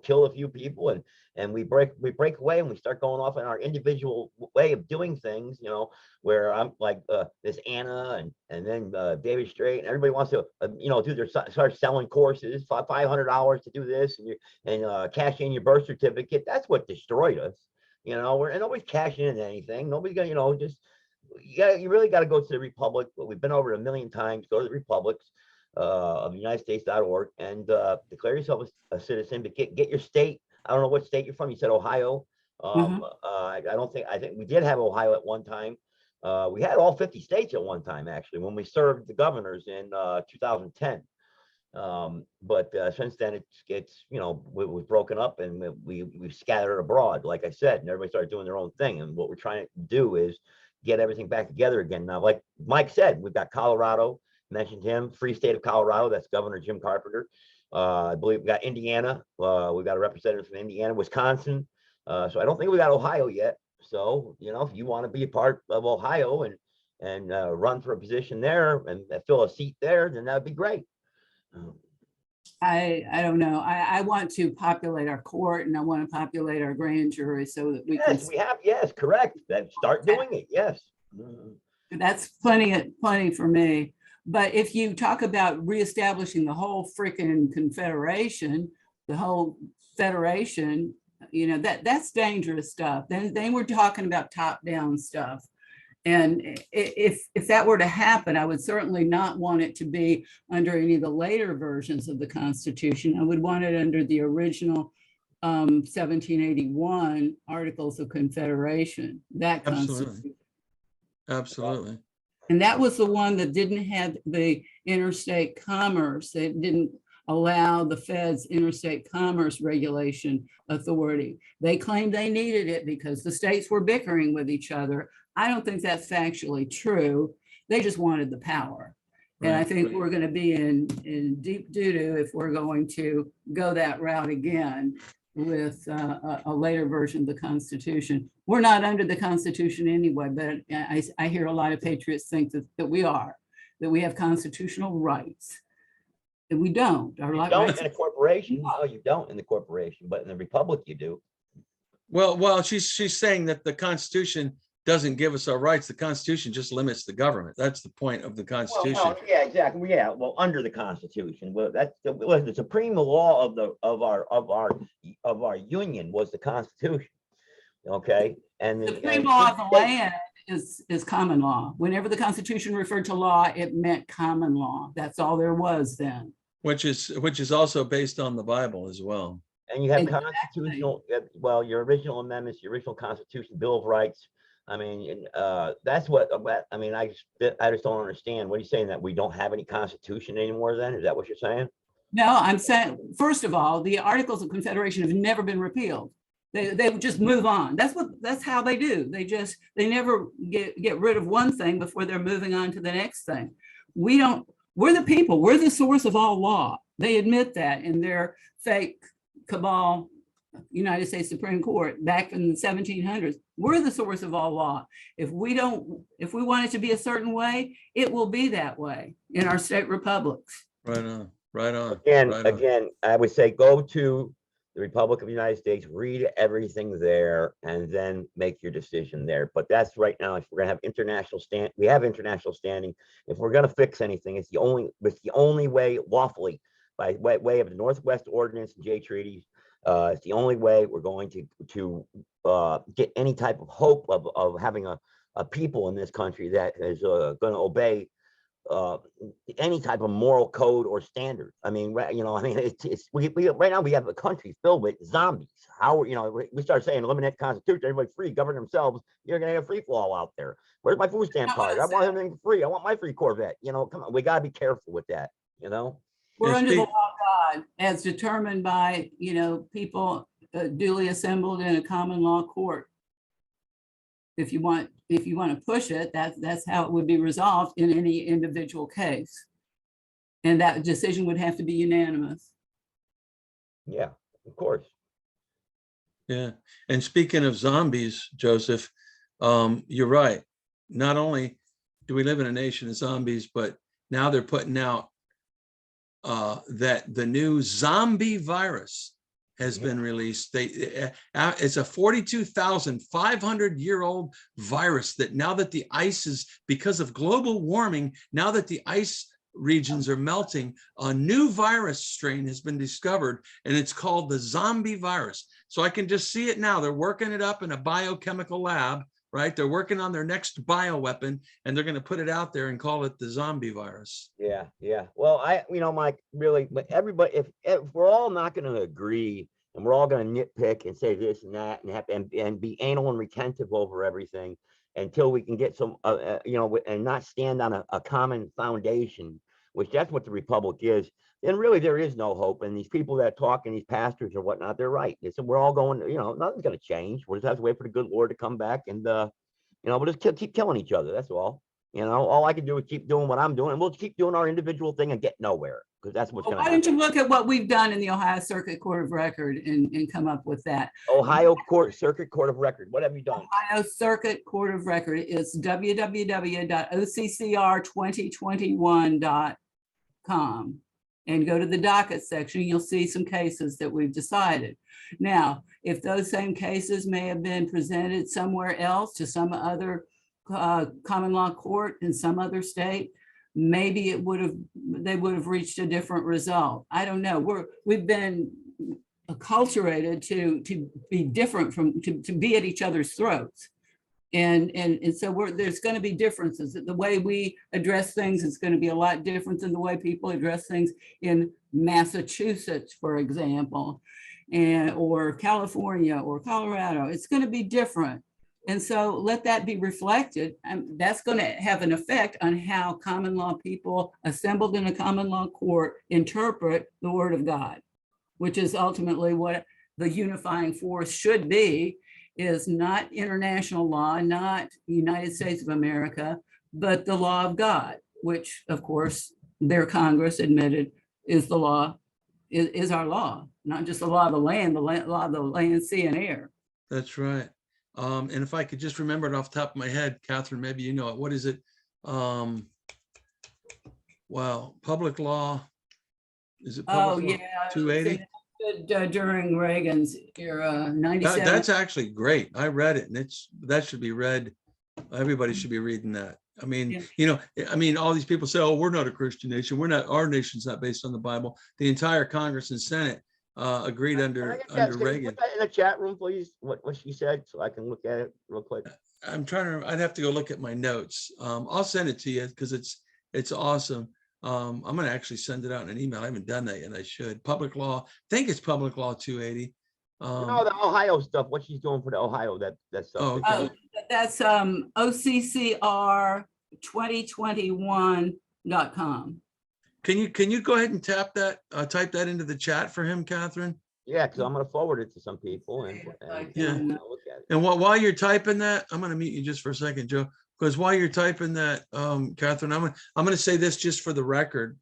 kill a few people and we break away and we start going off in our individual way of doing things, where I'm like this Anna and then David Strait, and everybody wants to, start selling courses, $500 to do this and cash in your birth certificate. That's what destroyed us. And nobody's cashing in anything. Nobody's gonna, just. You really got to go to the Republic. We've been over 1 million times. Go to the Republics of the United States.org and declare yourself a citizen, but get your state. I don't know what state you're from. You said Ohio. I think we did have Ohio at one time. We had all 50 states at one time, actually, when we served the governors in 2010. But since then it was broken up and we scattered abroad, like I said, and everybody started doing their own thing. And what we're trying to do is get everything back together again. Now, like Mike said, we've got Colorado, mentioned him, free state of Colorado. That's Governor Jim Carpenter. I believe we got Indiana. We've got a representative from Indiana, Wisconsin. So I don't think we got Ohio yet. So, if you want to be a part of Ohio and run for a position there and fill a seat there, then that'd be great. I don't know. I want to populate our court and I want to populate our grand jury so that we can. Yes, we have. Yes, correct. Then start doing it. Yes. That's plenty for me. But if you talk about reestablishing the whole freaking confederation, the whole federation, that's dangerous stuff. Then we're talking about top-down stuff. And if that were to happen, I would certainly not want it to be under any of the later versions of the Constitution. I would want it under the original 1781 Articles of Confederation. That Constitution. Absolutely. And that was the one that didn't have the interstate commerce. It didn't allow the Fed's interstate commerce regulation authority. They claimed they needed it because the states were bickering with each other. I don't think that's factually true. They just wanted the power. And I think we're going to be in deep doo-doo if we're going to go that route again with a later version of the Constitution. We're not under the Constitution anyway, but I hear a lot of patriots think that we are, that we have constitutional rights. And we don't. You don't in a corporation. No, you don't in the corporation, but in the Republic you do. Well, she's saying that the Constitution doesn't give us our rights. The Constitution just limits the government. That's the point of the Constitution. Well, yeah, exactly. Yeah, well, under the Constitution, well, that's the supreme law of our union was the Constitution. Okay, and the supreme law of the land is common law. Whenever the Constitution referred to law, it meant common law. That's all there was then. Which is also based on the Bible as well. And you have constitutional, well, your original amendments, your original Constitution, Bill of Rights. I mean, that's what I mean. I just don't understand. What are you saying, that we don't have any Constitution anymore? Then is that what you're saying? No, I'm saying, first of all, the Articles of Confederation have never been repealed. They just move on. That's how they do. They never get rid of one thing before they're moving on to the next thing. We're the people. We're the source of all law. They admit that in their fake cabal United States Supreme Court back in the 1700s. We're the source of all law. If we want it to be a certain way, it will be that way in our state republics. Right on. Right on. Again, right on. again, I would say go to the Republic of the United States, read everything there, and then make your decision there. But that's right now, if we're gonna have international we have international standing. If we're gonna fix anything, it's the only way lawfully by way of the Northwest Ordinance and J treaties. It's the only way we're going to get any type of hope of having a people in this country that is going to obey any type of moral code or standard. I mean, we right now we have a country filled with zombies. How, we start saying eliminate the Constitution, everybody free, govern themselves. You're gonna have free fall out there. Where's my food stamp card? I want everything free. I want my free Corvette. Come on, we gotta be careful with that. We're Yeah, under the law of God as determined by, people duly assembled in a common law court. If you want to push it, that's how it would be resolved in any individual case. And that decision would have to be unanimous. Yeah, of course. Yeah. And speaking of zombies, Joseph, you're right. Not only do we live in a nation of zombies, but now they're putting out that the new zombie virus has been released. It's a 42,500-year-old virus that now that the ice is, because of global warming, now that the ice regions are melting, a new virus strain has been discovered, and it's called the zombie virus. So I can just see it now. They're working it up in a biochemical lab, right? They're working on their next bioweapon, and they're going to put it out there and call it the zombie virus. Yeah. Well, Mike, really, but everybody, if we're all not going to agree and we're all going to nitpick and say this and that and be anal and retentive over everything until we can get some, and not stand on a common foundation, which that's what the Republic is, then really there is no hope. And these people that talk and these pastors or whatnot, they're right. They said we're all going, nothing's going to change. We'll just have to wait for the good Lord to come back, and we'll just keep killing each other. That's all. All I can do is keep doing what I'm doing, and we'll keep doing our individual thing and get nowhere, because that's what's going to happen. Why don't you look at what we've done in the Ohio Circuit Court of Record and come up with that? Ohio Circuit Court of Record. What have you done? Ohio Circuit Court of Record is www.occr2021.com, and go to the docket section. You'll see some cases that we've decided. Now, if those same cases may have been presented somewhere else to some other common law court in some other state, maybe they would have reached a different result. I don't know. We've been acculturated to be different to be at each other's throats. And so there's going to be differences. The way we address things is going to be a lot different than the way people address things in Massachusetts, for example, or California or Colorado. It's going to be different. And so let that be reflected. And that's going to have an effect on how common law people assembled in a common law court interpret the word of God, which is ultimately what the unifying force should be, is not international law, not United States of America, but the law of God, which of course their Congress admitted is the law, is our law, not just the law of the land, the law of the land, sea, and air. That's right. And if I could just remember it off the top of my head, Catherine, maybe you know it. What is it? Wow, public law. Is it public law 280? During Reagan's era, 97. That's actually great. I read it, and that should be read. Everybody should be reading that. I mean, all these people say, "Oh, we're not a Christian nation. We're not. Our nation's not based on the Bible." The entire Congress and Senate agreed under Reagan. Put that in the chat room, please. What she said, so I can look at it real quick. I'm trying to. I'd have to go look at my notes. I'll send it to you because it's awesome. I'm going to actually send it out in an email. I haven't done that yet. I should. Public law. I think it's public law 280. The Ohio stuff. What she's doing for the Ohio that stuff. Oh, okay. That's OCCR2021.com. Can you go ahead and type that into the chat for him, Catherine? Yeah, because I'm going to forward it to some people and look at it. And while you're typing that, I'm going to mute you just for a second, Joe, because while you're typing that, Catherine, I'm going to say this just for the record,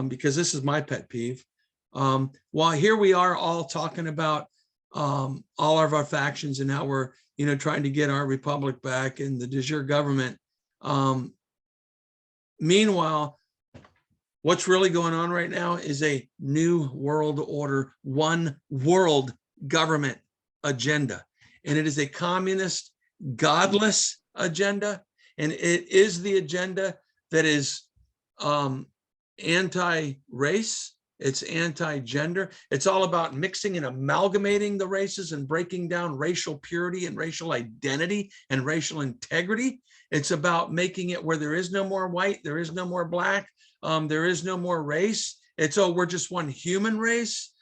because this is my pet peeve. While here we are all talking about all of our factions and how we're trying to get our republic back and the de jure government. Meanwhile, What's really going on right now is a new world order, one world government agenda. And it is a communist, godless agenda. And it is the agenda that is anti-race. It's anti-gender. It's all about mixing and amalgamating the races and breaking down racial purity and racial identity and racial integrity. It's about making it where there is no more white, there is no more black, there is no more race. It's, oh, we're just one human race.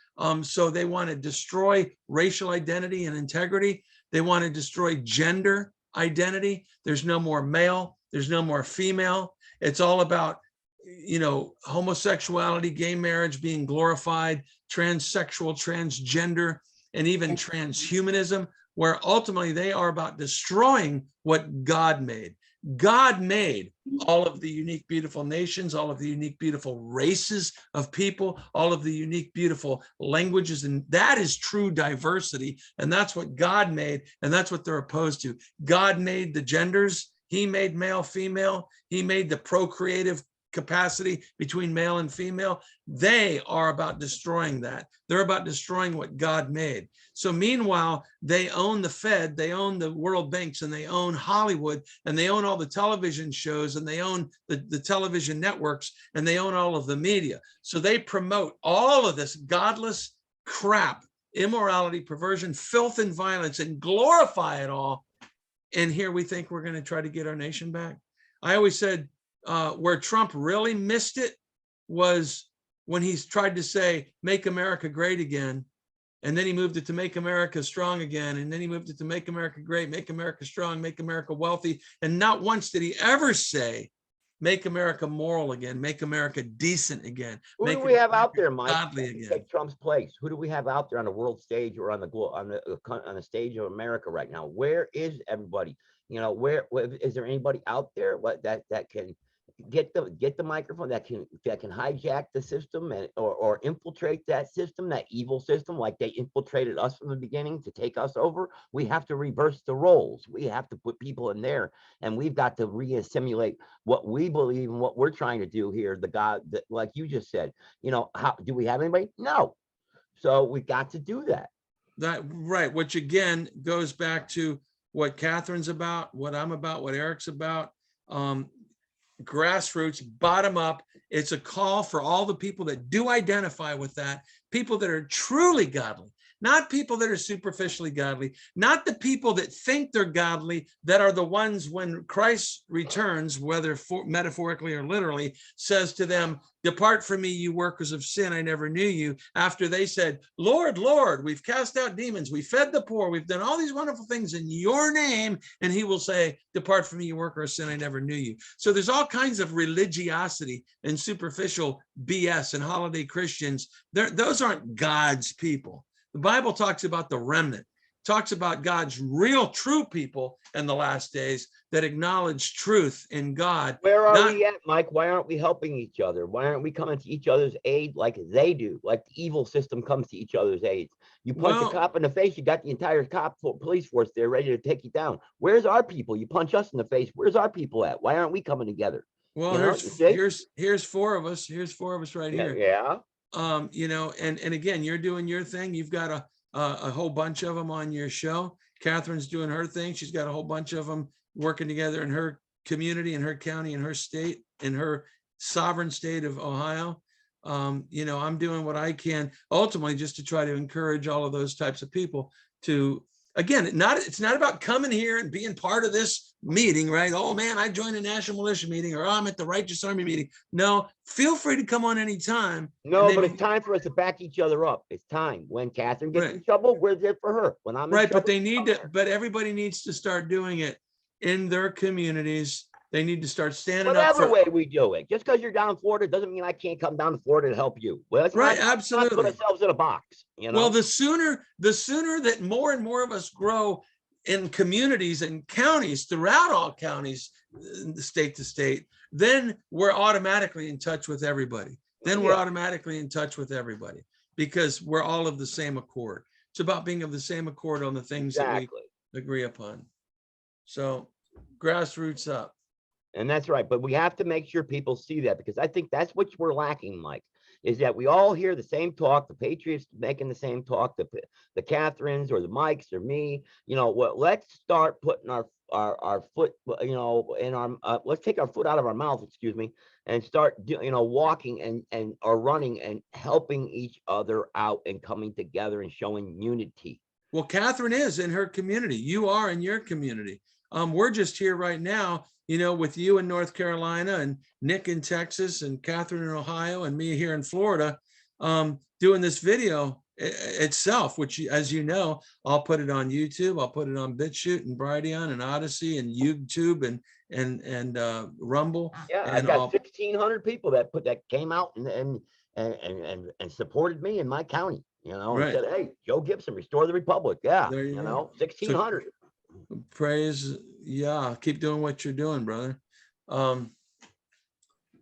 So they want to destroy racial identity and integrity. They want to destroy gender identity. There's no more male. There's no more female. It's all about, you know, homosexuality, gay marriage being glorified, transsexual, transgender, and even transhumanism, where ultimately they are about destroying what God made. God made all of the unique, beautiful nations, all of the unique, beautiful races of people, all of the unique, beautiful languages. And that is true diversity. And that's what God made. And that's what they're opposed to. God made the genders. He made male, female. He made the procreative capacity between male and female. They are about destroying that. They're about destroying what God made. So meanwhile, they own the Fed, they own the world banks, and they own Hollywood, and they own all the television shows, and they own the television networks, and they own all of the media. So they promote all of this godless crap, immorality, perversion, filth, and violence, and glorify it all. And here we think we're going to try to get our nation back. I always said, where Trump really missed it was when he's tried to say, make America great again. And then he moved it to make America strong again. And then he moved it to make America great, make America strong, make America wealthy. And not once did he ever say, make America moral again, make America decent again. Who do make we have out America there, Mike? godly again. Take Trump's place. Who do we have out there on the world stage or on the stage of America right now? Where is everybody? You know, where is there anybody out there that can get the microphone, that can hijack the system and or infiltrate that system, that evil system, like they infiltrated us from the beginning to take us over? We have to reverse the roles. We have to put people in there, and we've got to re-assimilate what we believe and what we're trying to do here. The God that, like you just said, you know, how do we have anybody? No. So we got to do that. Right, which again goes back to what Catherine's about, what I'm about, what Eric's about. Grassroots, bottom up. It's a call for all the people that do identify with that, people that are truly godly, not people that are superficially godly, not the people that think they're godly, that are the ones when Christ returns, whether metaphorically or literally, says to them, depart from me, you workers of sin, I never knew you. After they said, Lord, Lord, we've cast out demons, we fed the poor, we've done all these wonderful things in your name. And he will say, depart from me, you worker of sin, I never knew you. So there's all kinds of religiosity and superficial BS and holiday Christians. Those aren't God's people. The Bible talks about the remnant, talks about God's real, true people in the last days that acknowledge truth in God. Where are we at, Mike? Why aren't we helping each other? Why aren't we coming to each other's aid like they do, like the evil system comes to each other's aid? You punch a cop in the face, you got the entire police force there ready to take you down. Where's our people? You punch us in the face, where's our people at? Why aren't we coming together? Well, you know, here's four of us. Here's four of us right here. Yeah. You know, and again, you're doing your thing. You've got a whole bunch of them on your show. Catherine's doing her thing. She's got a whole bunch of them working together in her community, in her county, in her state, in her sovereign state of Ohio. You know, I'm doing what I can ultimately just to try to encourage all of those types of people to, again, it's not about coming here and being part of this meeting, right? Oh man, I joined a National Militia meeting, or I'm at the Righteous Army meeting. No, feel free to come on anytime. No, but it's time for us to back each other up. It's time. When Catherine gets in trouble, we're there for her. When I'm in trouble, but they need to, but everybody needs to start doing it in their communities. They need to start standing up for whatever way we do it. Just because you're down in Florida doesn't mean I can't come down to Florida to help you. Well, let's right, not absolutely. put ourselves in a box. You know. Well, the sooner that more and more of us grow in communities and counties throughout all counties, state to state, then we're automatically in touch with everybody. Then we're automatically in touch with everybody because we're all of the same accord. It's about being of the same accord on the things that we agree upon. So grassroots up. And that's right. But we have to make sure people see that, because I think that's what we're lacking, Mike, is that we all hear the same talk, the Patriots making the same talk, the Catherines or the Mikes or me, you know what, let's start putting our foot, you know, in our, let's take our foot out of our mouth, excuse me, and start, you know, walking and or running and helping each other out and coming together and showing unity. Well, Catherine is in her community. You are in your community. We're just here right now, you know, with you in North Carolina and Nick in Texas and Catherine in Ohio and me here in Florida, doing this video itself, which, as you know, I'll put it on YouTube. I'll put it on BitChute and Brighteon and Odyssey and YouTube and Rumble. Yeah, and I've got 1,600 people that came out and supported me in my county, you know, and Right. said, hey, Joe Gibson, restore the republic. Yeah, There you you go. know, 1,600. Praise, yeah, keep doing what you're doing, brother. I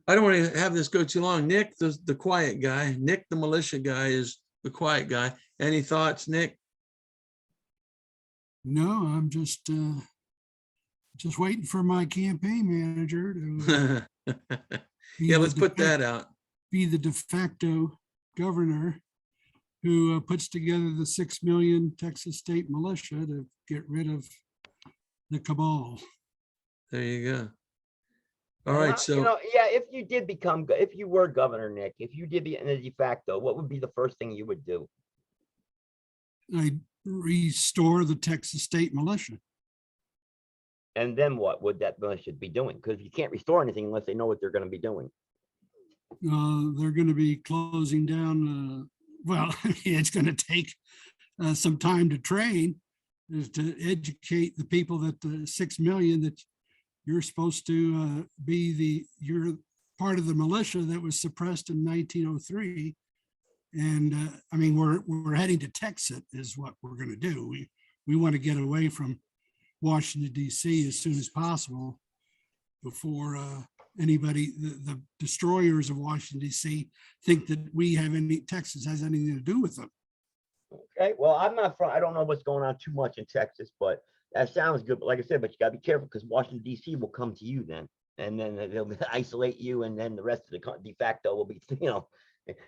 don't want to have this go too long. Nick, the quiet guy, Nick, the militia guy, is the quiet guy. Any thoughts, Nick? No, I'm just waiting for my campaign manager to Yeah, let's put that out. be the de facto governor who puts together the 6 million Texas state militia to get rid of the cabal. There you go. All And right, you so know, yeah, if you did become, if you were governor, Nick, if you did be in a de facto, what would be the first thing you would do? I restore the Texas state militia. And then what would that militia be doing? Because you can't restore anything unless they know what they're going to be doing. They're going to be closing down. Well, it's going to take some time to train, is to educate the people that the 6 million that you're supposed to you're part of the militia that was suppressed in 1903. And I mean, we're heading to Texas is what we're going to do. We want to get away from Washington, D.C. as soon as possible before anybody, the destroyers of Washington, D.C. think that Texas has anything to do with them. Okay, well, I'm not from, I don't know what's going on too much in Texas, but that sounds good. But like I said, but you gotta be careful, because Washington, D.C. will come to you then, and then they'll isolate you, and then the rest of the de facto will be, you know,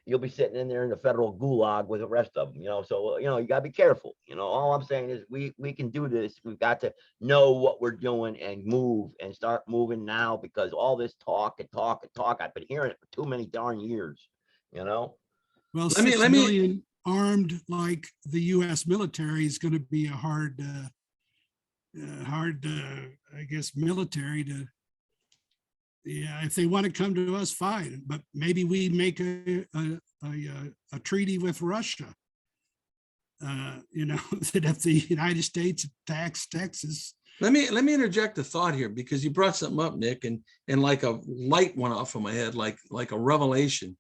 you'll be sitting in there in the federal gulag with the rest of them, you know. So, you know, you gotta be careful. You know, all I'm saying is we can do this. We've got to know what we're doing and move and start moving now, because all this talk and talk and talk, I've been hearing it for too many darn years, you know. Well, Let me- 6 million armed like the U.S. military is going to be a hard, I guess, military to. Yeah, if they want to come to us, fine. But maybe we make a treaty with Russia. You know, that if the United States attacks Texas. let me interject a thought here, because you brought something up, Nick, and like a light went off in my head, like a revelation.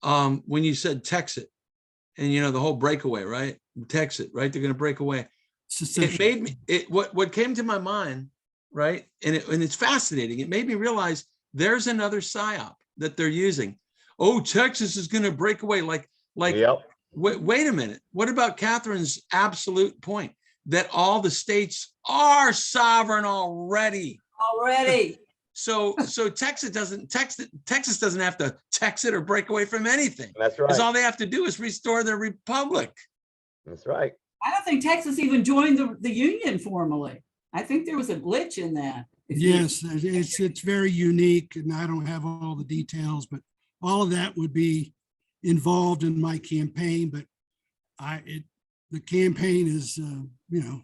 When you said Texas, and you know, the whole breakaway, right? Texas, right? They're going to break away. Secession. It made me, what came to my mind, right? And it's fascinating. It made me realize there's another psyop that they're using. Oh, Texas is going to break away. Like, Yep. wait a minute. What about Catherine's absolute point that all the states are sovereign already? So Texas doesn't have to text it or break away from anything. That's right. Because all they have to do is restore their republic. That's right. I don't think Texas even joined the union formally. I think there was a glitch in that. Yes, it's very unique, and I don't have all the details, but all of that would be involved in my campaign. But the campaign is, you know,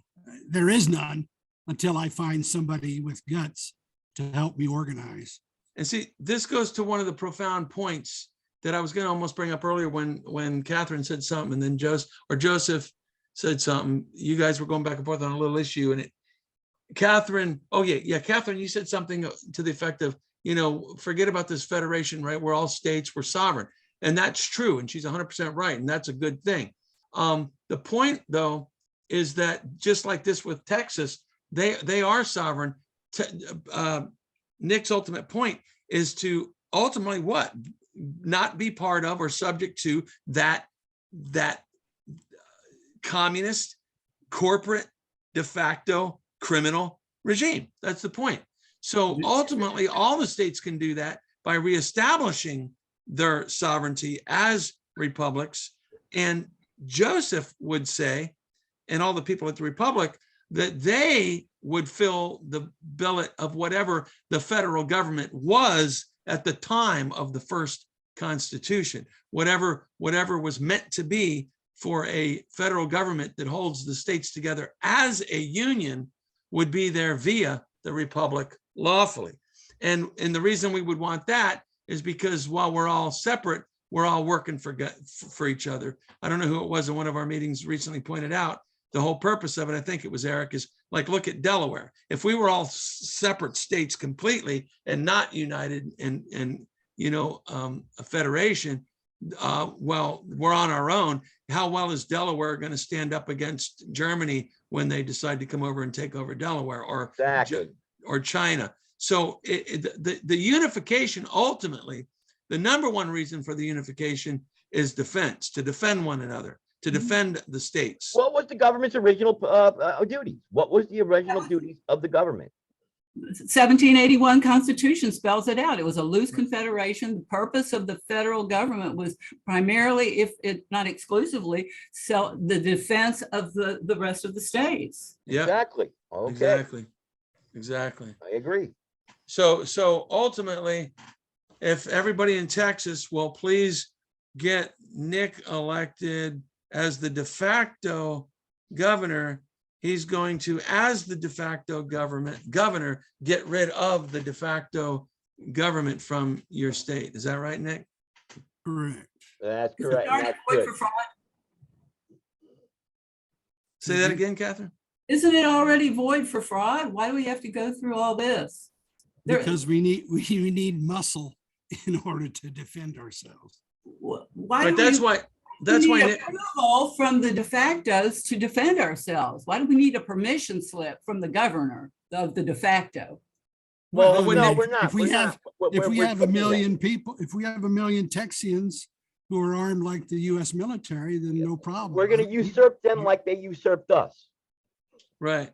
there is none until I find somebody with guts to help me organize. And see, this goes to one of the profound points that I was going to almost bring up earlier when Catherine said something, and then Joseph said something. You guys were going back and forth on a little issue, and Catherine, Catherine, you said something to the effect of, you know, forget about this federation, right? We're all states, we're sovereign. And that's true. And she's 100% right. And that's a good thing. The point, though, is that just like this with Texas, they are sovereign. Nick's ultimate point is to ultimately what? Not be part of or subject to that communist, corporate, de facto criminal regime. That's the point. So ultimately, all the states can do that by reestablishing their sovereignty as republics. And Joseph would say, and all the people at the Republic, that they would fill the billet of whatever the federal government was at the time of the first Constitution, whatever was meant to be for a federal government that holds the states together as a union would be there via the Republic lawfully. And the reason we would want that is because while we're all separate, we're all working for each other. I don't know who it was in one of our meetings recently pointed out, the whole purpose of it, I think it was Eric, is like, look at Delaware. If we were all separate states completely and not united and a federation, well, we're on our own. How well is Delaware going to stand up against Germany when they decide to come over and take over Delaware, or Exactly. or China? So the unification, ultimately, the number one reason for the unification is defense, to defend one another, to defend the states. What was the government's original duty? What was the original duties of the government? 1781 Constitution spells it out. It was a loose confederation. The purpose of the federal government was primarily, if it not exclusively, the defense of the rest of the states. Yeah, Exactly. Okay. Exactly. I agree. So ultimately, if everybody in Texas will please get Nick elected as the de facto governor, he's going to, as the de facto governor, get rid of the de facto government from your state. Is that right, Nick? Correct. That's correct. and that's Wait good. for fraud. Say that again, Catherine. Isn't it already void for fraud? Why do we have to go through all this? Because we need muscle in order to defend ourselves. Why? But that's why. That's why Nick, approval from the de factos to defend ourselves. Why do we need a permission slip from the governor of the de facto? Well, Well, no, Nick, we're not. if we We're have- not. If we We're have a taking million people, if we have a million Texians who are armed like the US military, then no problem. We're going to usurp them like they usurped us. right?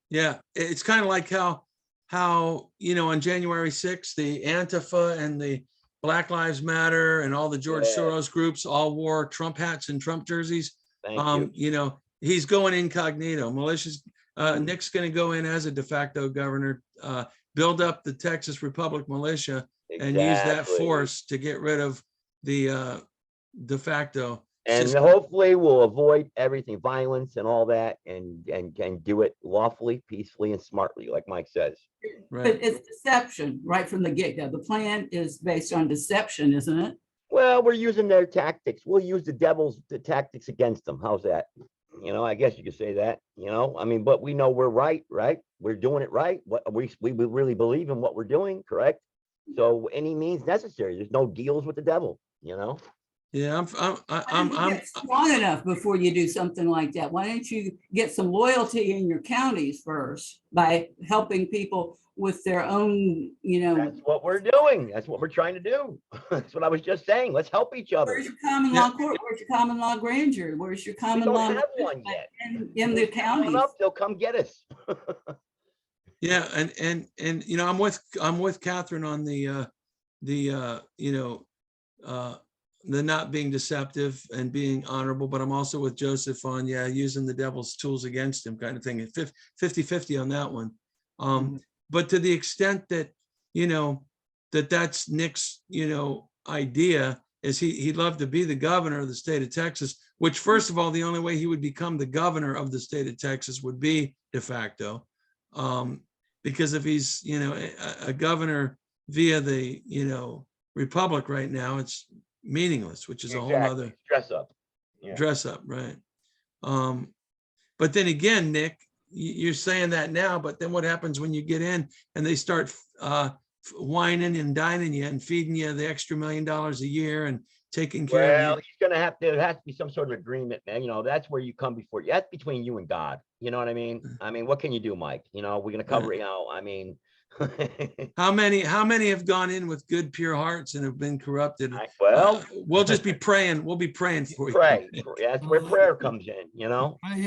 Yeah, it's kind of like how on January 6th, the Antifa and the Black Lives Matter and all the George Yeah. Soros groups all wore Trump hats and Trump jerseys. Thank you. He's going incognito. Militia's Nick's going to go in as a de facto governor, build up the Texas Republic Militia, and use that Exactly. force to get rid of the de facto And system. hopefully we'll avoid everything, violence and all that, and do it lawfully, peacefully, and smartly, like Mike says. Right. But it's deception right from the get-go. The plan is based on deception, isn't it? Well, we're using their tactics. We'll use the devil's tactics against them. How's that? I guess you could say that. But we know we're right? We're doing it right. What we really believe in what we're doing, correct? So any means necessary. There's no deals with the devil. Yeah, I'm Get strong enough before you do something like that. Why don't you get some loyalty in your counties first by helping people with their own, That's what we're doing. That's what we're trying to do. That's what I was just saying. Let's help each other. where's your common law court? Where's your common law grand jury? Where's your We common don't law have one yet. in the Coming counties? up, they'll come get us. Yeah, and I'm with Catherine on the not being deceptive and being honorable, but I'm also with Joseph on using the devil's tools against him kind of thing. 50-50 on that one. But to the extent that that's Nick's idea, is he'd love to be the governor of the state of Texas, which first of all, the only way he would become the governor of the state of Texas would be de facto. Because if he's a governor via the Republic right now, it's meaningless, which is a whole other dress up. Yeah. dress up, right? But then again, Nick, you're saying that now, but then what happens when you get in and they start whining and dining you and feeding you the extra $1 million a year and taking care of Well, you? he's gonna have to. There has to be some sort of agreement, man. That's where you come before. That's between you and God. You know what I mean? What can you do, Mike? We're gonna cover. How many have gone in with good, pure hearts and have been corrupted? Well, We'll just be praying. We'll be praying for you. pray. That's where prayer comes in. I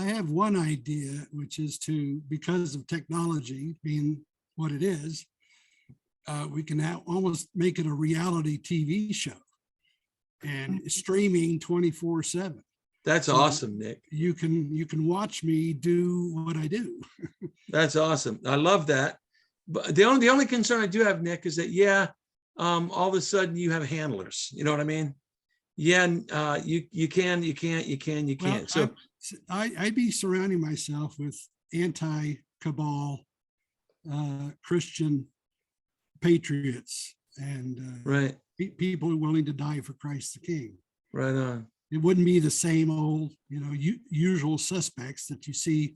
have one idea, which is because of technology being what it is, we can almost make it a reality TV show and streaming 24/7. That's So awesome, Nick. You can watch me do what I do. That's awesome. I love that. But the only concern I do have, Nick, is that all of a sudden you have handlers. You know what I mean? Yeah, you can't. Well, So I'd be surrounding myself with anti-cabal Christian patriots and right, people who are willing to die for Christ the King. right on. It wouldn't be the same old, usual suspects that you see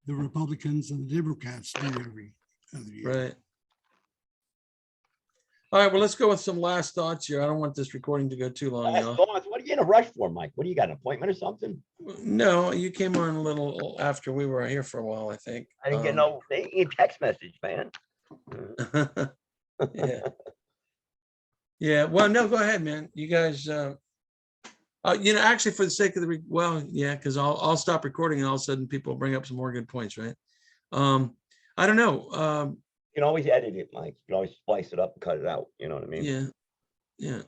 the Republicans and the Democrats do every other year. Right. All right, well, let's go with some last thoughts here. I don't want this recording to go too long, Last y'all. thoughts. What are you in a rush for, Mike? What do you got, an appointment or something? No, you came on a little after we were here for a while, I think. I didn't get no text message, man. Yeah. Yeah, well, no, go ahead, man. You guys, actually, for the sake of because I'll stop recording and all of a sudden people bring up some more good points, right? I don't know. You can always edit it, Mike. You can always splice it up and cut it out. You know what I mean? Yeah.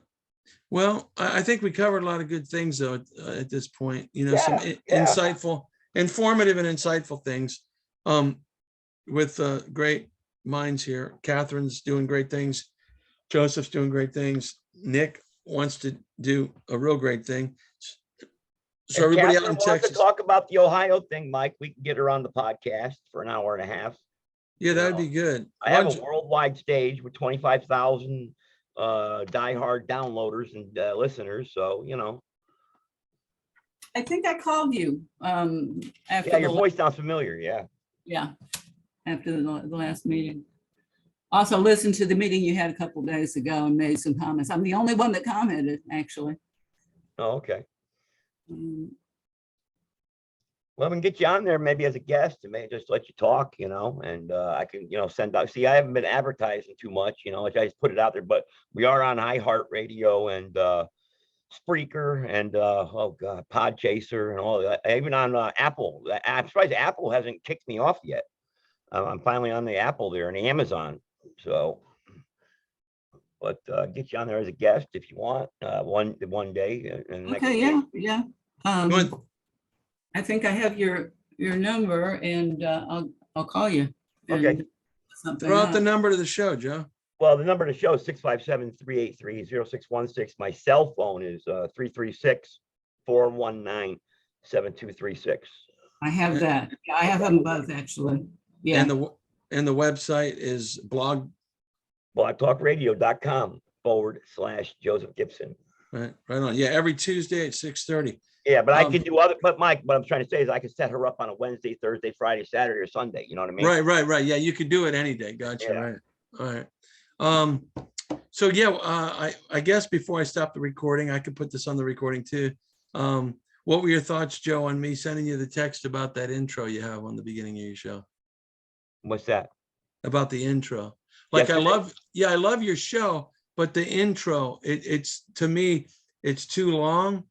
Well, I think we covered a lot of good things though at this point. Some insightful, informative, and insightful things. With great minds here. Catherine's doing great things. Joseph's doing great things. Nick wants to do a real great thing. So If everybody Catherine out in wants Texas, to talk about the Ohio thing, Mike, we can get her on the podcast for an hour and a half. yeah, that'd be good. I have a worldwide stage with 25,000 diehard downloaders and listeners. So, I think I called you after. Yeah, your voice sounds familiar. Yeah, after the last meeting. Also listened to the meeting you had a couple of days ago and made some comments. I'm the only one that commented, actually. Oh, okay. Well, we can get you on there maybe as a guest and maybe just let you talk, and I can, send out. See, I haven't been advertising too much, I just put it out there, but we are on iHeartRadio and Spreaker and Podchaser and all that. Even on Apple. I'm surprised Apple hasn't kicked me off yet. I'm finally on the Apple there and Amazon. So, but get you on there as a guest if you want one day. Okay, yeah. I think I have your number and I'll call you. Okay. Throw out the number to the show, Joe. Well, the number to the show is 657-383-0616. My cell phone is 336-419-7236. I have that. Yeah, I have them both actually. Yeah. And the website is blogtalkradio.com/Joseph Gibson. Right on. Yeah, every Tuesday at 6:30. Yeah, but I can do other, but Mike, what I'm trying to say is I can set her up on a Wednesday, Thursday, Friday, Saturday, or Sunday. You know what I mean? Right. Yeah, you could do it any day. Gotcha. Yeah. Right. All right. So I guess before I stop the recording, I could put this on the recording too. What were your thoughts, Joe, on me sending you the text about that intro you have on the beginning of your show? What's that? About the intro. Like, Yes, I love your show, but the intro, it's to me, it's too long.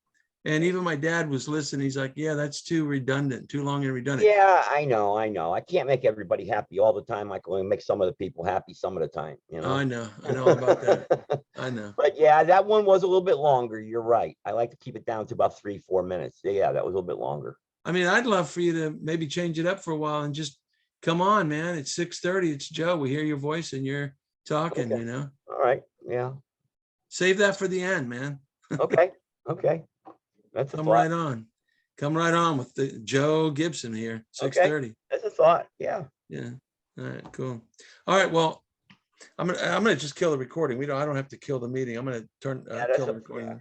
And even my dad was listening. He's like, yeah, that's too redundant, too long and redundant. Yeah, I know. I can't make everybody happy all the time. I can only make some of the people happy some of the time. I know all about that. I know. But yeah, that one was a little bit longer. You're right. I like to keep it down to about 3-4 minutes. Yeah, that was a little bit longer. I mean, I'd love for you to maybe change it up for a while and just come on, man. It's 6:30. It's Joe. We hear your voice and you're talking, Okay. All right. Yeah. Save that for the end, man. Okay. That's a Come thought. right on. Come right on with the Joe Gibson here, 6:30. That's a thought. Yeah. Yeah. All right, cool. All right, well, I'm gonna just kill the recording. I don't have to kill the meeting. I'm gonna kill the recording.